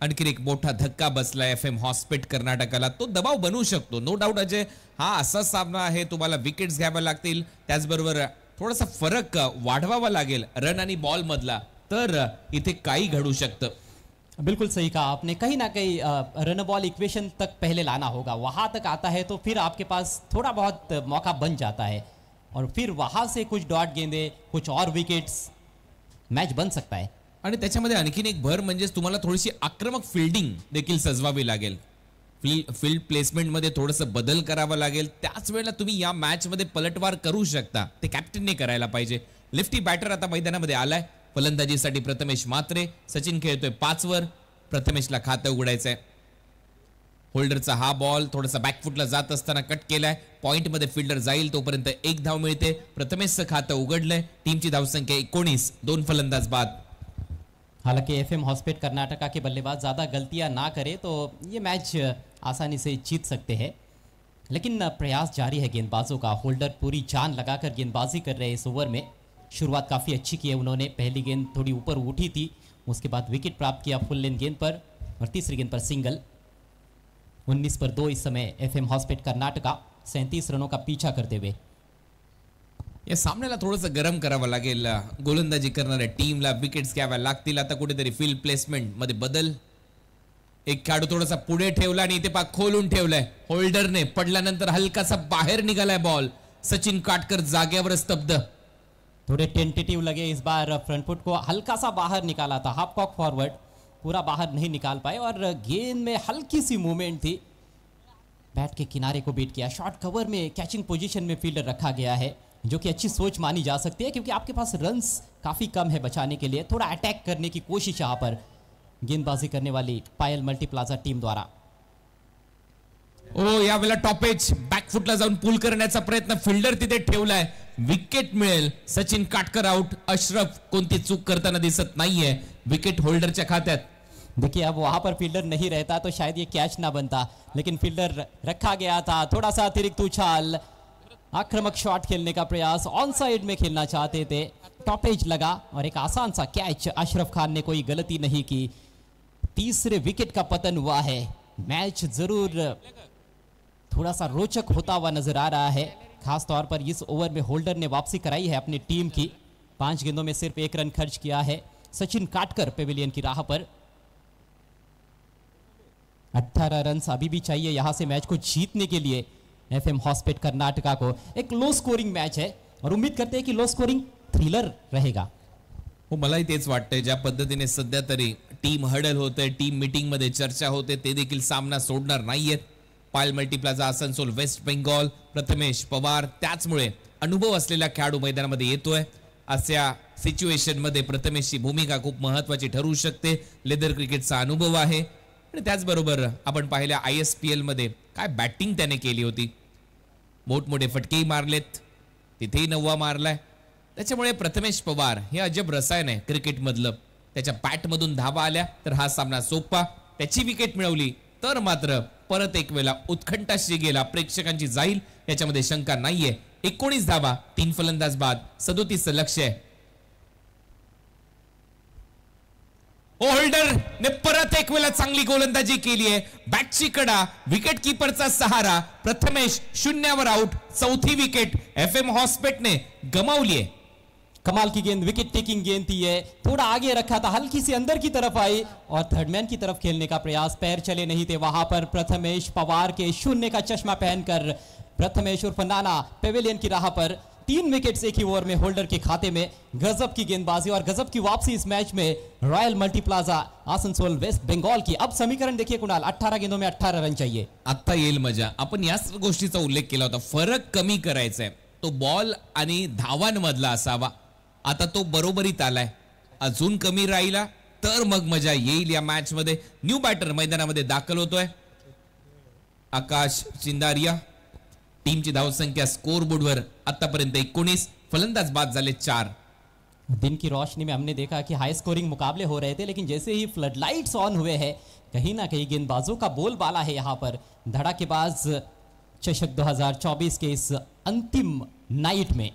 A: आणखीन एक मोठा धक्का बसला FM हॉस्पिट कर्नाटकाला. तो दबाव बनवू शकतो, नो डाऊट अजय. हा असा सामना आहे, तुम्हाला विकेट्स घ्याव्या लागतील, त्याचबरोबर थोडासा फरक वाढवावा लागेल रन आणि बॉल मधला, तर इथे काही घडू शकतं.
C: बिल्कुल सही कहा आपने. कहीं ना कहीं रन बॉल इक्वेशन तक पहले लाना होगा. वहां तक आता है तो फिर आपके पास थोड़ा बहुत मौका बन जाता है और फिर वहां से कुछ डॉट गेंदे, कुछ और विकेट्स, मैच बन सकता है.
A: आणि त्याच्यामध्ये आणखीन एक भर म्हणजे तुम्हाला थोडीशी आक्रमक फिल्डिंग देखील सजवावी लागेल. फील्ड प्लेसमेंट मध्ये थोडंसं बदल करावा लागेल. त्याच वेळेला तुम्ही या मॅच मध्ये पलटवार करू शकता, ते कॅप्टनने करायला पाहिजे. लेफ्टी बॅटर आता मैदानामध्ये आलाय. फलंदाजीसाठी प्रथमेश मात्रे. सचिन खेळतोय 5 वर. प्रथमेशला खातं उघडायचंय. होल्डरचा हा बॉल थोडासा बॅकफुटला जात असताना कट केलाय. पॉइंट मध्ये फिल्डर जाईल तोपर्यंत 1 धाव मिळते. प्रथमेशचं खातं उघडलंय. टीमची धावसंख्या 19, 2 फलंदाज बाद.
C: हालांकि FM हॉस्पिट कर्नाटका के बल्लेबाज ज़्यादा गलतियां ना करे तो ये मैच आसानी से जीत सकते हैं, लेकिन प्रयास जारी है गेंदबाजों का. होल्डर पूरी जान लगाकर गेंदबाजी कर रहे हैं इस ओवर में. शुरुआत काफ़ी अच्छी की है उन्होंने. पहली गेंद थोड़ी ऊपर उठी थी, उसके बाद विकेट प्राप्त किया फुल लेंथ गेंद पर और तीसरी गेंद पर सिंगल. 19 पर 2 इस समय FM हॉस्पिट कर्नाटका 37 रनों का पीछा करते हुए.
A: या सामन्याला थोडंसं गरम करावं लागेल. गोलंदाजी करणाऱ्या टीमला विकेट्स घ्याव्या लागतील. आता कुठेतरी फील्ड प्लेसमेंट मध्ये बदल. एक खेळाडू थोडासा पुढे ठेवला आणि इथे पाक खोलून ठेवलाय. होल्डरने पडल्यानंतर हलकासा बाहेर निघालाय बॉल. सचिन काटकर जागेवर स्तब्ध.
C: थोड़े टेंटेटिव लगे इस बार. फ्रंट फुट को हल्का सा बाहर निकाला था, हाफ कॉक फॉरवर्ड, पूरा बाहर नहीं निकाल पाए और गेंद में हल्की सी मूवमेंट थी. बैट के किनारे को बीट किया. शॉर्ट कवर में कैचिंग पोजीशन में फील्डर रखा गया है, जो कि अच्छी सोच मानी जा सकती है क्योंकि आपके पास रन्स काफ़ी कम है बचाने के लिए. थोड़ा अटैक करने की कोशिश यहाँ पर गेंदबाजी करने वाली पायल मल्टीप्लाजा टीम द्वारा.
A: ओ यावेळेला टॉपेज बॅकफुटला जाऊन पुल करण्याचा प्रयत्न. फिल्डर तिथे ठेवलाय. विकेट मिळेल. सचिन काटकर आउट. अशरफ कोणती चूक करताना दिसत नाहीये. विकेट होल्डरच्या खात्यात.
C: देखिए अब वहां पर फील्डर नहीं रहता तो शायद ये कैच ना बनता, लेकिन फील्डर रखा गया था. थोड़ा सा अतिरिक्त उछाल, आक्रामक शॉट खेलने का प्रयास, ऑन साइड में खेलना चाहते थे. टॉपेज लगा और एक आसान सा कैच. अशरफ खान ने कोई गलती नहीं की. तीसरे विकेट का पतन हुआ है. मैच जरूर थोड़ा सा रोचक होता हुआ नजर आ रहा है. खास तौर पर इस ओवर में होल्डर ने वापसी कराई है अपनी टीम की. 5 गेंदों में सिर्फ 1 रन खर्च किया है. सचिन काटकर पेविलियन की राह पर. 18 रन अभी भी चाहिए यहां से मैच को जीतने के लिए FM हॉस्पिट कर्नाटका को. एक लो स्कोरिंग मैच है और उम्मीद करते हैं कि लो स्कोरिंग थ्रिलर रहेगा.
A: हो मलाही तेच वाटतंय. ज्या पद्धतीने सध्या तरी टीम हडल होते, टीम मीटिंग मध्ये चर्चा होते, ते देखील सामना सोडणार नाहीयेत. पायल मल्टीप्लाझा आसनसोल वेस्ट बेंगॉल. प्रथमेश पवार त्याचमुळे अनुभव असलेला खेळाडू मैदानामध्ये येतोय. अशा सिच्युएशन मध्ये प्रथमेशची भूमिका खूप महत्त्वाची ठरू शकते. लेदर क्रिकेटचा अनुभव आहे आणि त्याचबरोबर आपण पाहिल्या ISPL मध्ये काय बॅटिंग त्याने केली होती. मोठमोठे फटकेही मारलेत, तिथेही 9वा मारलाय. त्याच्यामुळे प्रथमेश पवार हे अजब रसायन आहे क्रिकेट मधलं. त्याच्या बॅट मधून धावा आल्या तर हा सामना सोपा. त्याची विकेट मिळवली तर मात्र परत एक वेळा उत्कंठाशी गेला. प्रेक्षकांची जाईल याच्यामध्ये शंका नाहीये. 19 धावा, 3 फलंदाज बाद, 37 लक्ष्य आहे. होल्डर ने परत एक वेळा चांगली गोलंदाजी केली आहे. बॅटची कडा, विकेट कीपरचा सहारा. प्रथमेश 0वर आउट. 4थी विकेट FM हॉस्पिटने गमावली आहे.
C: कमाल की गेंद, विकेट टेकिंग गेंद थी ये. थोड़ा आगे रखा था, हल्की सी अंदर की तरफ आई और थर्डमैन की तरफ खेलने का प्रयास. पैर चले नहीं थे वहां पर. प्रथमेश पवार के 0 का चश्मा पहनकर प्रथमेश उर्फ नाना पेविलियन की राह पर. 3 विकेट्स एक ही ओवर में होल्डर के खाते में. गजब की गेंदबाजी और गजब की वापसी इस मैच में रॉयल मल्टीप्लाजा आसनसोल वेस्ट बंगाल की. अब समीकरण देखिए कुणाल, 18 गेंदों में 18 रन चाहिए.
A: आता येईल मजा. आपण याच गोष्टीचा उल्लेख केला होता. फरक कमी करायचा आहे, तो बॉल आणि धावांमधला असावा. आता तो बरोबरीत आलाय. अजून कमी राहिला तर मग मजा येईल या मॅच मध्ये. न्यू बॅटर मैदानामध्ये दाखल होतोय. आकाश चिंदारिया. टीमची धावसंख्या स्कोर बोर्डवर आतापर्यंत 19. फलंदाज बाद झाले 4.
C: दिन की रोशनी में हमने देखा कि हाई स्कोरिंग मुकाबले हो रहे थे, लेकिन जैसे ही फ्लड लाइट्स ऑन हुए हैं कहीं ना कहीं गेंदबाजों का बोलबाला है यहाँ पर. धड़ाकेबाज चषक 2024 के इस अंतिम नाइट में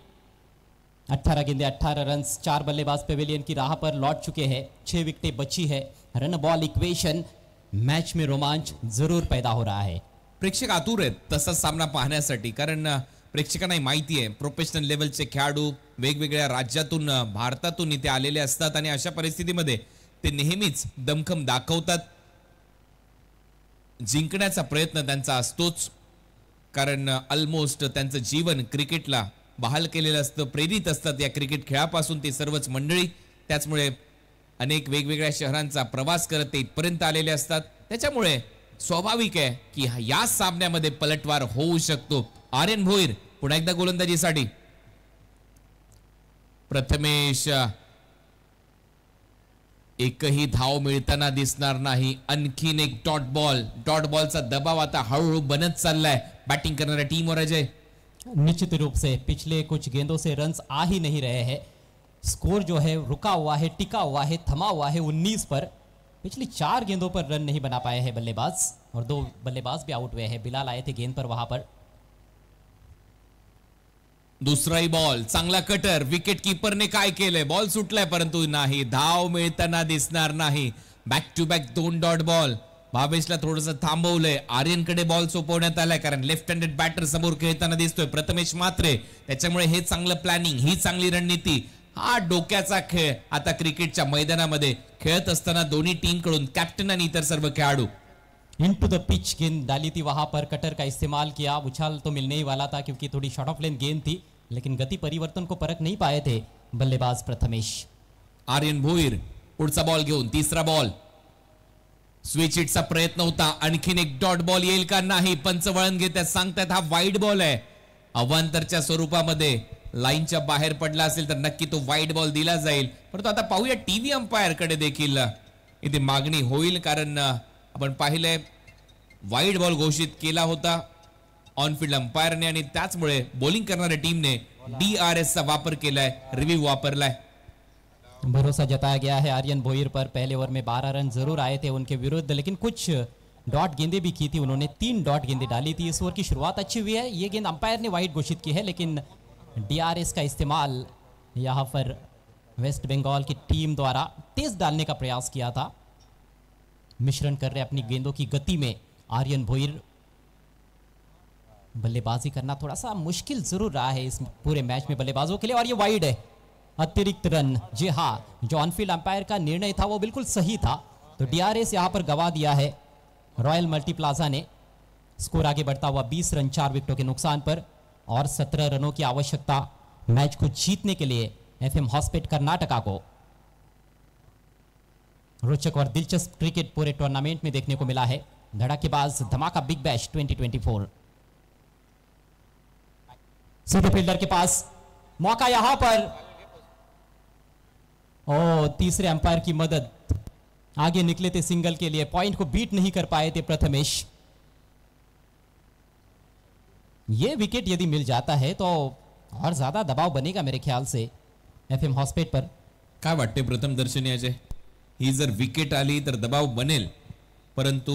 C: 18 गेंदे 18 रन, 4 बल्लेबाज पेविलियन की राह पर लौट चुके हैं, 6 विकेटें बची है। रन बॉल इक्वेशन, मैच में रोमांच जरूर पैदा हो रहा है।
A: प्रेक्षक आतुर आहेत तसा सामना पाहण्यासाठी, कारण प्रेक्षकांनाही माहिती आहे प्रोफेशनल लेवलचे खेळाडू वेगवेगळ्या राज्यातून भारतातून इथे आलेले असतात आणि अशा परिस्थितीमध्ये ते नेहमीच दमखम दाखवतात. जिंकण्याचा प्रयत्न त्यांचा असतोच, कारण ऑलमोस्ट त्यांचं जीवन क्रिकेटला बहाल केलेलं असतं, प्रेरित असतात या क्रिकेट खेळापासून ते सर्वच मंडळी. त्याचमुळे अनेक वेगवेगळ्या शहरांचा प्रवास करत ते इथपर्यंत आलेले असतात. त्याच्यामुळे स्वाभाविक आहे की या सामन्यामध्ये पलटवार होऊ शकतो. आर्यन भोईर पुन्हा एकदा गोलंदाजीसाठी. प्रथमेश, एकही धाव मिळताना दिसणार नाही. आणखीन एक डॉट बॉलचा दबाव आता हळूहळू बनत चाललाय बॅटिंग करणाऱ्या टीमवर. अजय,
C: निश्चित रूप से पिछले कुछ गेंदों से रन्स आ ही नहीं रहे हैं। स्कोर जो है रुका हुआ है, टिका हुआ है, थमा हुआ है 19 पर। पिछली 4 गेंदों पर रन नहीं बना पाए हैं बल्लेबाज, और 2 बल्लेबाज भी आउट हुए हैं। बिलाल आए थे गेंद पर वहां पर।
A: दुसराही बॉल, चांगला कटर. विकेट कीपरने काय केलंय? बॉल सुटलाय परंतु नाही, धाव मिळताना दिसणार नाही. Back to back 2 dot ball. भावेशला थोडंसं थांबवलंय. आर्यनकडे बॉल सोपवण्यात आलाय, कारण लेफ्ट हँडेड बॅटर समोर खेळताना दिसतोय प्रथमेश म्हात्रे. त्याच्यामुळे हे चांगलं प्लॅनिंग, ही चांगली रणनीती, हा डोक्याचा खेळ आता क्रिकेटच्या मैदानामध्ये खेळत असताना दोन्ही टीम कडून कॅप्टन आणि इतर सर्व खेळाडू.
C: इनटू द पिच गेंद डाली थी, वहां पर कटर का इस्तेमाल किया। उछाल तो मिलने ही वाला था क्योंकि थोड़ी शॉर्ट ऑफ लेन गेंद थी, लेकिन गति परिवर्तन को परख नहीं पाए थे बल्लेबाज प्रथमेश।
A: आर्यन भोईर पुढचा बॉल घेऊन, तिसरा बॉल. स्विच हिटचा प्रयत्न होता. आणखीन एक डॉट बॉल येईल का? नाही. पंच वळण घेतात, सांगतात हा वाईड बॉल आहे. अवांतरच्या स्वरूपामध्ये लाईनच्या बाहेर पडला असेल तर नक्की तो वाईड बॉल दिला जाईल. परंतु आता पाहूया टीव्ही अंपायर कडे देखील इथे मागणी होईल, कारण आपण पाहिलंय वाईड बॉल घोषित केला होता ऑनफील्ड अंपायरने, आणि त्याचमुळे बॉलिंग करणाऱ्या टीमने DRS चा वापर केलाय, रिव्ह्यू वापरलाय.
C: भरोसा जताया गया है आर्यन भोईर पर। पहले ओवर में 12 रन जरूर आए थे उनके विरुद्ध, लेकिन कुछ डॉट गेंदें भी की थी उन्होंने। 3 डॉट गेंदें डाली थी। इस ओवर की शुरुआत अच्छी हुई है। ये गेंद अंपायर ने वाइड घोषित की है, लेकिन DRS का इस्तेमाल यहाँ पर वेस्ट बंगाल की टीम द्वारा तेज डालने का प्रयास किया था। मिश्रण कर रहे अपनी गेंदों की गति में आर्यन भोईर। बल्लेबाजी करना थोड़ा सा मुश्किल जरूर रहा है इस पूरे मैच में बल्लेबाजों के लिए, और ये वाइड है, अतिरिक्त रन। जी हाँ, जो ऑनफील्ड अंपायर का निर्णय था वो बिल्कुल सही था। तो DRS यहां पर गवा दिया है रॉयल मल्टीप्लाजा ने। स्कोर आगे बढ़ता हुआ 20 रन 4 विकेटों के नुकसान पर, और 17 रनों की आवश्यकता मैच को जीतने के लिए FM हॉस्पिट कर्नाटका को। रोचक और दिलचस्प क्रिकेट पूरे टूर्नामेंट में देखने को मिला है। धड़ाकेबाज धमाका बिग बैश 2024। सीधे फील्डर के पास मौका यहां पर, ओ तीसरे अंपायर की मदद, आगे निकले थे सिंगल के लिए, पॉइंट को बीट नहीं कर पाए थे प्रथमेश। ये विकेट यदि मिल जाता है तो और ज्यादा दबाव बनेगा मेरे ख्याल से FM हॉस्पिट पर।
A: काय वाटते प्रथम दर्शनी अजय? ही जर विकेट आली तर दबाव बनेल, परंतु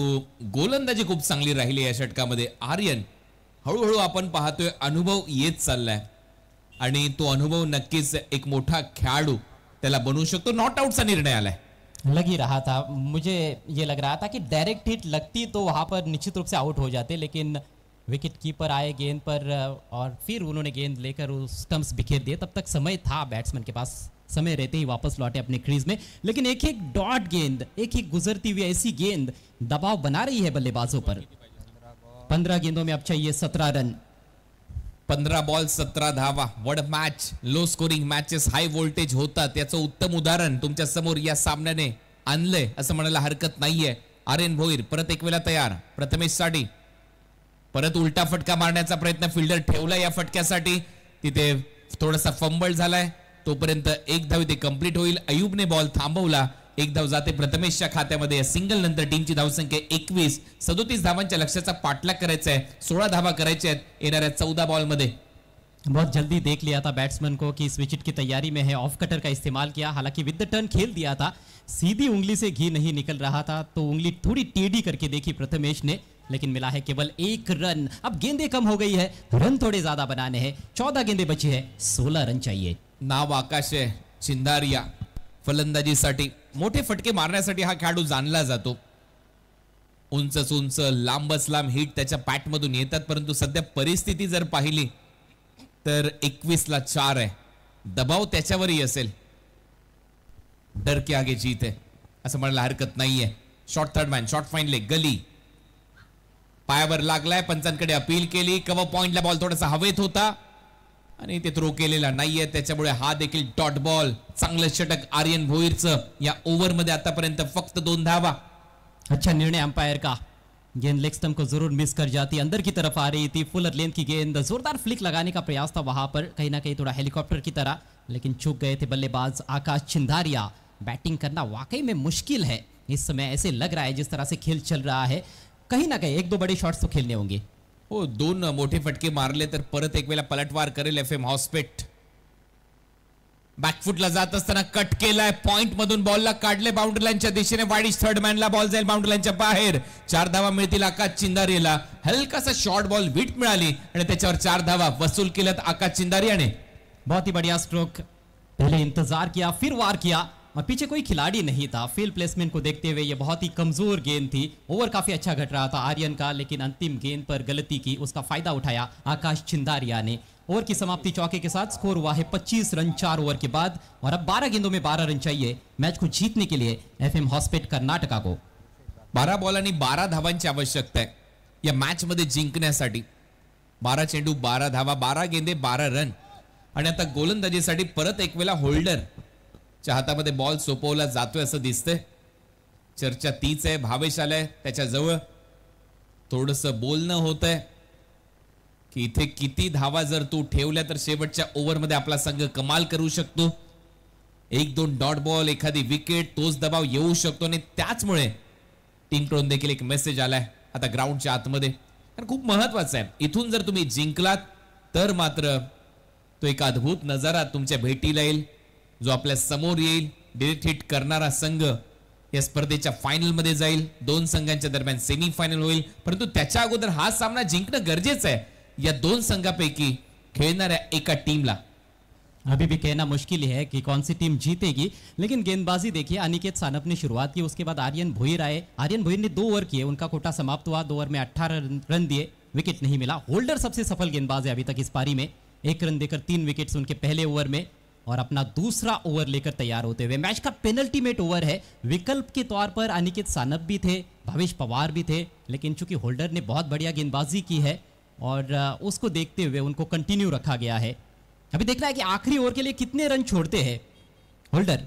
A: गोलंदाजी खूप चांगली राहिली या षटकामध्ये. आर्यन हळूहळू आपण पाहतोय अनुभव येत चाललाय, आणि तो अनुभव नक्कीच एक मोठा खेळाडू त्याला बनवू शकतो. नॉट आउटचा निर्णय आलाय.
C: लग ही रहा था, मुझे ये लग रहा था कि डायरेक्ट हिट लगती तो वहां पर निश्चित रूप से आउट हो जाते, लेकिन विकेट कीपर आए गेंद पर और फिर उन्होंने गेंद लेकर उस स्टंप्स बिखेर दिए। तब तक समय था बैट्समैन के पास, समय रहते ही वापस लौटे अपने क्रीज में, लेकिन एक एक डॉट गेंद, एक एक गुजरती हुई ऐसी गेंद दबाव बना रही है बल्लेबाजों पर। 15 गेंदों में अब चाहिए 17 रन।
A: 15 बॉल 17 धावा. वड match, low scoring matches high voltage होतात, याचं उत्तम उदाहरण तुमच्या समोर या सामन्याने आणलंय असं म्हणायला हरकत नाहीये. आर्यन भोईर परत एक वेळा तयार. प्रथमेश साठी परत उलटा फटका मारण्याचा प्रयत्न, फिल्डर ठेवला या फटक्यासाठी, तिथे थोडासा फंबल झालाय. तोपर्यंत एक धाव इथे कंप्लीट होईल. अयूबने बॉल थांबवला. एक धाव जाते प्रथमेशच्या खात्यामध्ये. सिंगल नंतर टीमची धावसंख्या 21. 37 धावांच्या लक्ष्याचा पाठलाग करायचा आहे. 16 धावा करायच्या आहेत येणाऱ्या 14 बॉल मध्ये.
C: बहुत जल्दी देख लिया था बैट्समैन को कि स्विच की तैयारी में है, ऑफ कटर का इस्तेमाल किया। हालांकि विद द टर्न खेल दिया था, सीधी उंगली से घी नहीं निकल रहा था, तो उंगली थोड़ी टेढ़ी करके देखी प्रथमेश ने, लेकिन मिला है केवल 1 रन। अब गेंदें कम हो गई है, रन थोड़े ज्यादा बनाने हैं। 14 गेंदें बची है, 16 रन चाहिए।
A: नाव आकाश आहे चिंदारिया. फलंदाजीसाठी मोठे फटके मारण्यासाठी हा खेळाडू जाणला जातो. उंचच उंच लांबच लांब हिट त्याच्या पॅटमधून येतात, परंतु सध्या परिस्थिती जर पाहिली तर 21ला 4 आहे. दबाव त्याच्यावरही असेल. डर के आगे जीत आहे असं म्हणायला हरकत नाहीये. Short third man, short fine leg, गली पायावर लागलाय. पंचांकडे अपील केली. कव्हर पॉइंटला बॉल थोडासा हवेत होता आणि ते थ्रो केलेला नाहीये, त्याच्यामुळे हा देखील डॉट बॉल. चांगलं षटक आर्यन भोईरचं. या ओव्हरमध्ये आतापर्यंत फक्त 2 धावा.
C: अच्छा निर्णय अंपायर का. गेंद लेग स्टंप को जरूर मिस कर जाती, अंदर की तरफ आ रही थी. फुलर लेंथ की गेंद, जोरदार फ्लिक लगाने का प्रयास था वहां पर, कहीं ना कहीं थोड़ा हेलीकॉप्टर की तरह, लेकिन चूक गए थे बल्लेबाज आकाश चिंदारिया. बैटिंग करना वाकई में मुश्किल है इस समय. ऐसे लग रहा है जिस तरह से खेल चल रहा है, कहीं ना कहीं 1-2 बड़े शॉट्स तो खेलने होंगे.
A: हो, 2 मोठे फटके मारले तर परत एक वेळा पलटवार करेल FM हॉस्पिट. बॅकफुटला जात असताना कट केलाय. पॉइंट मधून बॉलला काढले बाउंड्री लाईनच्या दिशेने. वाईडिश थर्ड मॅनला बॉल जाईल बाउंड्री लाईनच्या बाहेर. 4 धावा मिळतील आकाश चिंदारियाला. हलकासा शॉर्ट बॉल विट मिळाली आणि त्याच्यावर 4 धावा वसूल केल्यात आकाश चिंदारियाने.
C: बहुत ही बढ़िया स्ट्रोक. पहले इंतजार किया फिर वार किया और पीछे कोई खिलाड़ी नहीं था. फील्ड प्लेसमेंट को देखते हुए ये बहुत ही कमजोर गेंद थी. ओवर काफी अच्छा घट रहा था आर्यन का, लेकिन अंतिम गेंद पर गलती की, उसका फायदा उठाया आकाश चिंदारिया ने. ओवर की समाप्ति चौके के साथ. स्कोर हुआ है 25 रन 4 ओवर के बाद और अब 12 गेंदों में 12 रन चाहिए मैच को जीतने के लिए FM हॉस्पिट कर्नाटका को.
A: 12 बॉल आणि 12 धावांची आवश्यकता आहे या मॅच मध्ये जिंकण्यासाठी. 12 चेंडू 12 धावा, 12 गेंदे 12 रन. आणि आता गोलंदाजीसाठी परत एक वेळा होल्डर च्या हातामध्ये बॉल सोपवला जातोय असं दिसतंय. चर्चा तीच आहे. भावेश आलाय त्याच्या जवळ. थोडस बोलणं होतंय की इथे किती धावा जर तू ठेवल्या तर शेवटच्या ओव्हरमध्ये आपला संघ कमाल करू शकतो. 1-2 डॉट बॉल, एखादी विकेट, तोच दबाव येऊ शकतो. आणि त्याचमुळे टीमकडून देखील एक मेसेज आलाय आता ग्राउंडच्या आतमध्ये. कारण खूप महत्वाचं आहे, इथून जर तुम्ही जिंकलात तर मात्र तो एक अद्भुत नजारा तुमच्या भेटीला येईल, जो आपल्या समोर येईल. डिरेक्ट हिट करणारा संघ या स्पर्धेच्या फायनल मध्ये जाईल. 2 संघांच्या दरम्यान सेमी फायनल होईल, परंतु त्याच्या अगोदर हा सामना जिंकणं गरजेचं आहे या 2 संघापैकी खेळणाऱ्या एका टीमला.
C: अभी भी कहना मुश्किल है कि कौन सी टीम जीतेगी, लेकिन गेंदबाजी देखिए. अनिकेत सानप ने शुरुआत की, उसके बाद आर्यन भोईर आए. आर्यन भोईर ने 2 ओवर किए, उनका कोटा समाप्त हुआ. 2 ओवर में 18 रन दिए, विकेट नहीं मिला. होल्डर सबसे सफल गेंदबाज है अभी तक इस पारी में. 1 रन देकर 3 विकेट्स उनके पहले ओवर में और अपना दूसरा ओवर लेकर तैयार होते हुए. मैच का पेनल्टीमेट ओवर है. विकल्प के तौर पर अनिकेत सानप भी थे, भावेश पवार भी थे, लेकिन चूंकि होल्डर ने बहुत बढ़िया गेंदबाजी की है और उसको देखते हुए उनको कंटिन्यू रखा गया है. अभी देखना है कि आखिरी ओवर के लिए कितने रन छोड़ते हैं होल्डर.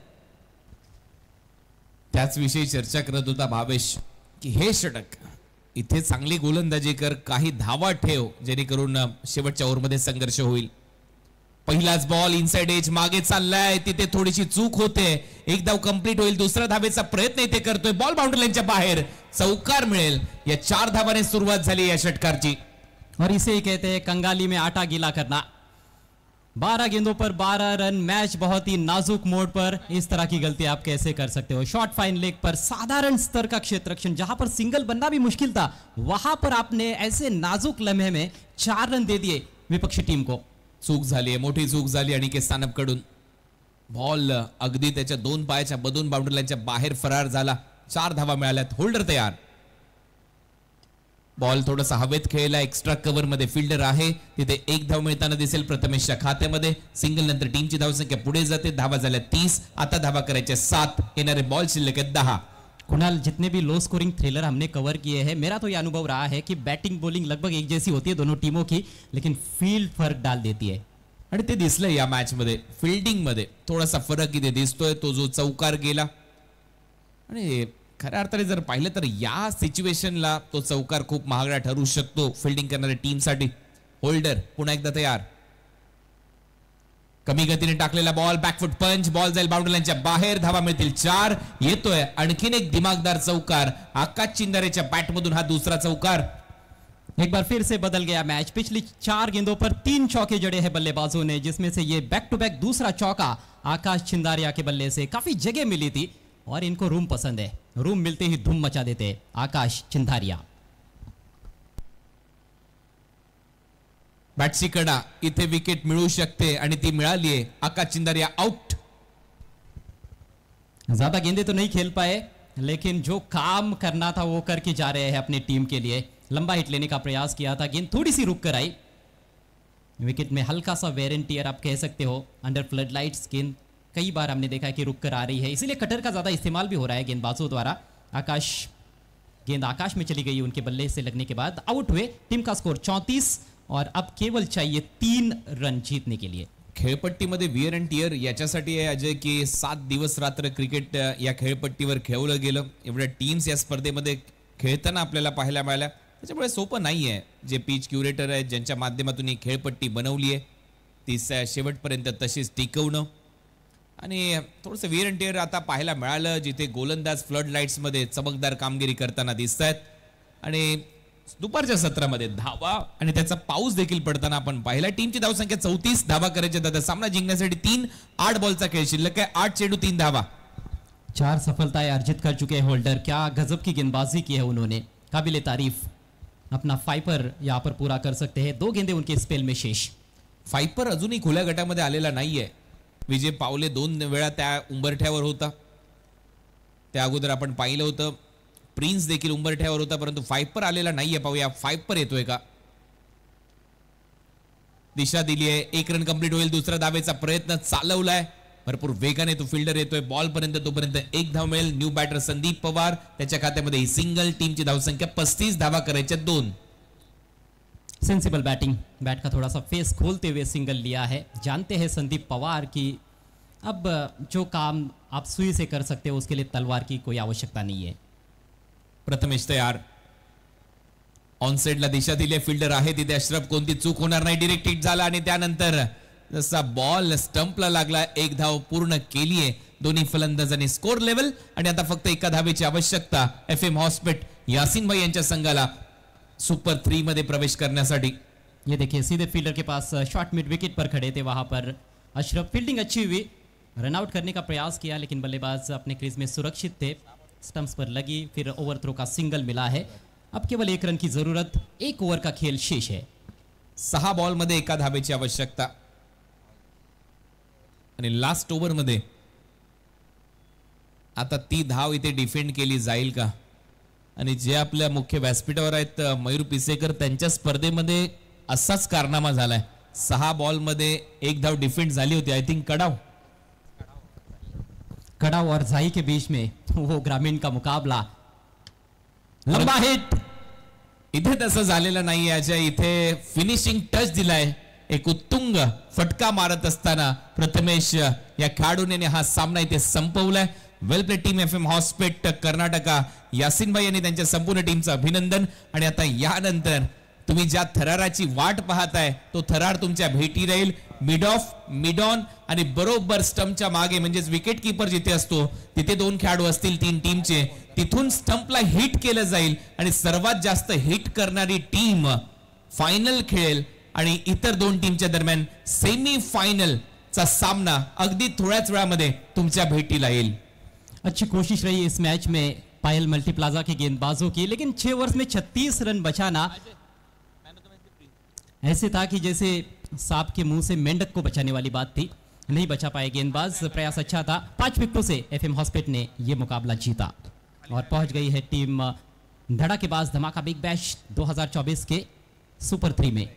A: त्याच विषयी चर्चा करत होता भावेश की हे षटक इथे चांगली गोलंदाजी कर, काही धावा ठेव, जेणेकरून शेवटच्या ओव्हरमध्ये संघर्ष होईल. पहिलाच बॉल इनसाइड एज मागे चाललाय, तिथे थोडीशी चूक होते. एक धाव कंप्लीट होईल. दुसरा धावेचा प्रयत्न इथे करतोय. बॉल बाउंड्री लाईनच्या बाहेर. चौकार मिळेल. या 4 धावाने सुरुवात झाली या षटकारची.
C: और इसे ही कहते हैं कंगाली में आटा गीला करना. 12 गेंदों पर 12 रन. मैच बहुत ही नाजुक मोड़ पर. इस तरह की गलती आप कैसे कर सकते हो. शॉर्ट फाइन लेग पर साधारण स्तर का क्षेत्ररक्षण, जहां पर सिंगल बनना भी मुश्किल था, वहां पर आपने ऐसे नाजुक लम्हे में 4 रन दे दिए विपक्षी टीम को.
A: चूक झाली आहे, मोठी चूक झाली अनिकेत सानपकडून. बॉल अगदी त्याच्या 2 पायाच्या बदून बाउंड्री लाईनच्या बाहेर फरार झाला. 4 धावा मिळाल्यात. होल्डर तयार. बॉल थोडासा हवेत खेळला. एक्स्ट्रा कव्हर मध्ये फिल्डर आहे, तिथे 1 धाव मिळताना दिसेल प्रथमेशच्या खात्यामध्ये. सिंगल नंतर टीमची धावसंख्या पुढे जाते. धावा झाल्या 30. आता धावा करायच्या 7. येणारे बॉल शिल्लक आहेत 10.
C: कुणाल, जितने भी लो स्कोरिंग थ्रिलर हमने कवर किए हैं, मेरा तो ये अनुभव रहा है कि बैटिंग बॉलिंग लगभग एक जैसी होती है दोनों टीमों की, लेकिन फील्ड फर्क डाल देती है.
A: आणि ते दिसलंय या मॅच मध्ये. फिल्डिंग मध्ये थोडासा फरक इथे दिसतोय. तो जो चौकार गेला, आणि खऱ्या अर्थाने जर पाहिलं तर या सिच्युएशनला तो चौकार खूप महागडा ठरू शकतो फिल्डिंग करणाऱ्या टीमसाठी. होल्डर पुन्हा एकदा तयार. कमी गतीने टाकलेला बॉल, बॅकफुट पंच, बॉल जाईल बाउंड्री लाईनच्या बाहेर. धावा मिळतील 4. येतोय आणखीन एक दिमागदार चौकार. आकाश चिंदारेच्या बॅटमधून हा दुसरा चौकार.
C: एक बार फिर से बदल गया मैच. पिछली 4 गेंदों पर 3 चौके जड़े हैं बल्लेबाजों ने, जिसमें से ये बैक टू बैक दूसरा चौका आकाश चिंदारिया के बल्ले से. काफी जगह मिली थी और इनको रूम पसंद है. रूम मिलते ही धूम मचा देते हैं आकाश चिंदारिया.
A: बॅटची कडा, इथे विकेट मिळू शकते आणि ती मिळाली आहे. आकाश चिंदारिया आउट.
C: ज्यादा गेंदे तो नहीं खेल पाए, लेकिन जो काम करना था वो करके जा रहे हैं अपनी टीम के लिए. लंबा हिट लेने का प्रयास किया था, गेंद थोड़ी सी रुक कर आई. विकेट में हल्का सा वेयर एंड टियर आप कह सकते हो. अंडर फ्लड लाइट्स गेंद कई बार हमने देखा है कि रुक कर आ रही है, इसीलिए कटर का ज्यादा इस्तेमाल भी हो रहा है गेंदबाजों द्वारा. गेंद आकाश में चली गई उनके बल्ले से लगने के बाद, आउट हुए. टीम का स्कोर 34 और अब केवल चाहिए 3 रन जीतने के लिए.
A: खेळपट्टीमध्ये वियर अँड टियर याच्यासाठी आहे अजय की 7 दिवस रात्र क्रिकेट या खेळपट्टीवर खेळवलं गेलं. एवढ्या टीम्स या स्पर्धेमध्ये खेळताना आपल्याला पाहायला मिळाल्या. त्याच्यामुळे सोपं नाही आहे. जे पिच क्युरेटर आहेत ज्यांच्या माध्यमातून ही खेळपट्टी बनवली आहे ती शेवटपर्यंत तशीच टिकवणं आणि थोडंसं वियर अँड टियर आता पाहायला मिळालं, जिथे गोलंदाज फ्लड लाईट्समध्ये चमकदार कामगिरी करताना दिसत आहेत. आणि दुपारच्या सत्रामध्ये धावा आणि त्याचा पाऊस देखील पडताना आपण पाहिला. टीमची धावसंख्या 34 धावा करायच्या दादा. सामना जिंकण्यासाठी 8 बॉलचा खेळ शिल्लक आहे. 8 चेंडू 3 धावा.
C: 4 सफलताएं अर्जित कर चुके हैं होल्डर. क्या गजब की गेंदबाजी की है उन्होंने, काबिले तारीफ. अपना फाइपर यहाँ पर पूरा कर सकते हैं. 2 गेंदे उनके स्पेल में शेष.
A: फायपर अजूनही खुल्या गटामध्ये आलेला नाहीये. विजय पावले 2 वेळा त्या उंबरठ्यावर होता. त्या अगोदर आपण पाहिलं होतं प्रिन्स देखील उंबरठ्यावर होता, परंतु फायपर आलेला नाहीये. पाहूया फायपर येतोय का. दिशा दिली आहे. 1 रन कंप्लीट होईल. दुसरा धावेचा प्रयत्न चालवलाय. भरपूर वेगाने तो फिल्डर येतोय बॉल पर्यंत. तोपर्यंत 1 धाव मिळेल. न्यू बॅटर संदीप पवार, त्याच्या खात्यामध्ये ही सिंगल. टीमची धावसंख्या 35 धावा करायच्या 2.
C: सेंसिबल बैटिंग, बैट का थोड़ा सा फेस खोलते हुए सिंगल लिया है. जानते हैं संदीप पवार की अब जो काम आप सुई से कर सकते हो उसके लिए तलवार की कोई आवश्यकता नहीं है.
A: प्रथमेश तयार. ऑन साइडला दिशा दिली. फिल्डर आहे तिथे अशरफ. कोणती चूक होणार नाही. डिरेक्ट हिट झाला आणि त्यानंतर जसा बॉल स्टंपला लागला 1 धाव पूर्ण केली आहे दोन्ही फलंदाजांनी. स्कोर लेवल आणि आता फक्त 1 धावेची आवश्यकता FM हॉस्पिट यासिन भाई यांच्या संघाला सुपर 3 मध्ये प्रवेश करण्यासाठी.
C: ये देखिए सीधे फील्डर के पास शॉर्ट मिड विकेट पर खड़े थे. वहां पर अशरफ फील्डिंग अच्छी हुई, रन आउट करने का प्रयास किया, लेकिन बल्लेबाज अपने क्रीज में सुरक्षित थे. स्टंप्स पर लगी, फिर ओवर थ्रो का सिंगल मिला है. अब केवल 1 रन की जरूरत. 1 ओवर का खेल शेष है.
A: 6 बॉल मध्ये 1 धावेची आवश्यकता आणि लास्ट ओव्हर मध्ये आता ती धाव इथे डिफेंड केली जाईल का. आणि जे आपल्या मुख्य व्यासपीठावर आहेत मयूर पिसेकर, त्यांच्या स्पर्धेमध्ये असाच कारनामा झालाय. 6 बॉल मध्ये 1 धाव डिफेंड झाली होती. आय थिंक
C: कड़ाव और जाई के बीच में वो ग्रामीण का मुकाबला. लंबा हिट.
A: इथे तसं झालेलं नाहीये अजय. इथे फिनिशिंग टच दिलाय. एक उत्तुंग फटका मारत असताना प्रथमेश या खेळाडूने हा सामना इथे संपवलाय. Well play team FM Hospet Karnataka. Yasin भाई यांनी त्यांच्या संपूर्ण टीमचं अभिनंदन. आणि आता यानंतर तुम्ही ज्या थराराची वाट पाहताय तो थरार तुमच्या भेटी राहील. मिड ऑफ, मिड ऑन आणि बरोबर स्टंपच्या मागे, म्हणजेच विकेट कीपर जिथे असतो तिथे 2 खेळाडू असतील 3 टीमचे. तिथून स्टंपला हिट केलं जाईल आणि सर्वात जास्त हिट करणारी टीम फायनल खेळेल आणि इतर 2 टीमच्या दरम्यान सेमी फायनल चा सामना अगदी थोड्याच वेळामध्ये तुमच्या भेटीला येईल.
C: अच्छी कोशिश रही इस मैच में पायल मल्टीप्लाजा के गेंदबाजों की, लेकिन 6 ओवर्स में 36 रन बचाना ऐसे था कि जैसे सांप के मुंह से मेंढक को बचाने वाली बात थी. नहीं बचा पाए गेंदबाज. प्रयास अच्छा था. 5 विकेटों से FM हॉस्पिट ने यह मुकाबला जीता और पहुंच गई है टीम धड़ाकेबाज धमाका बिग बैश 2024 के सुपर 3 में.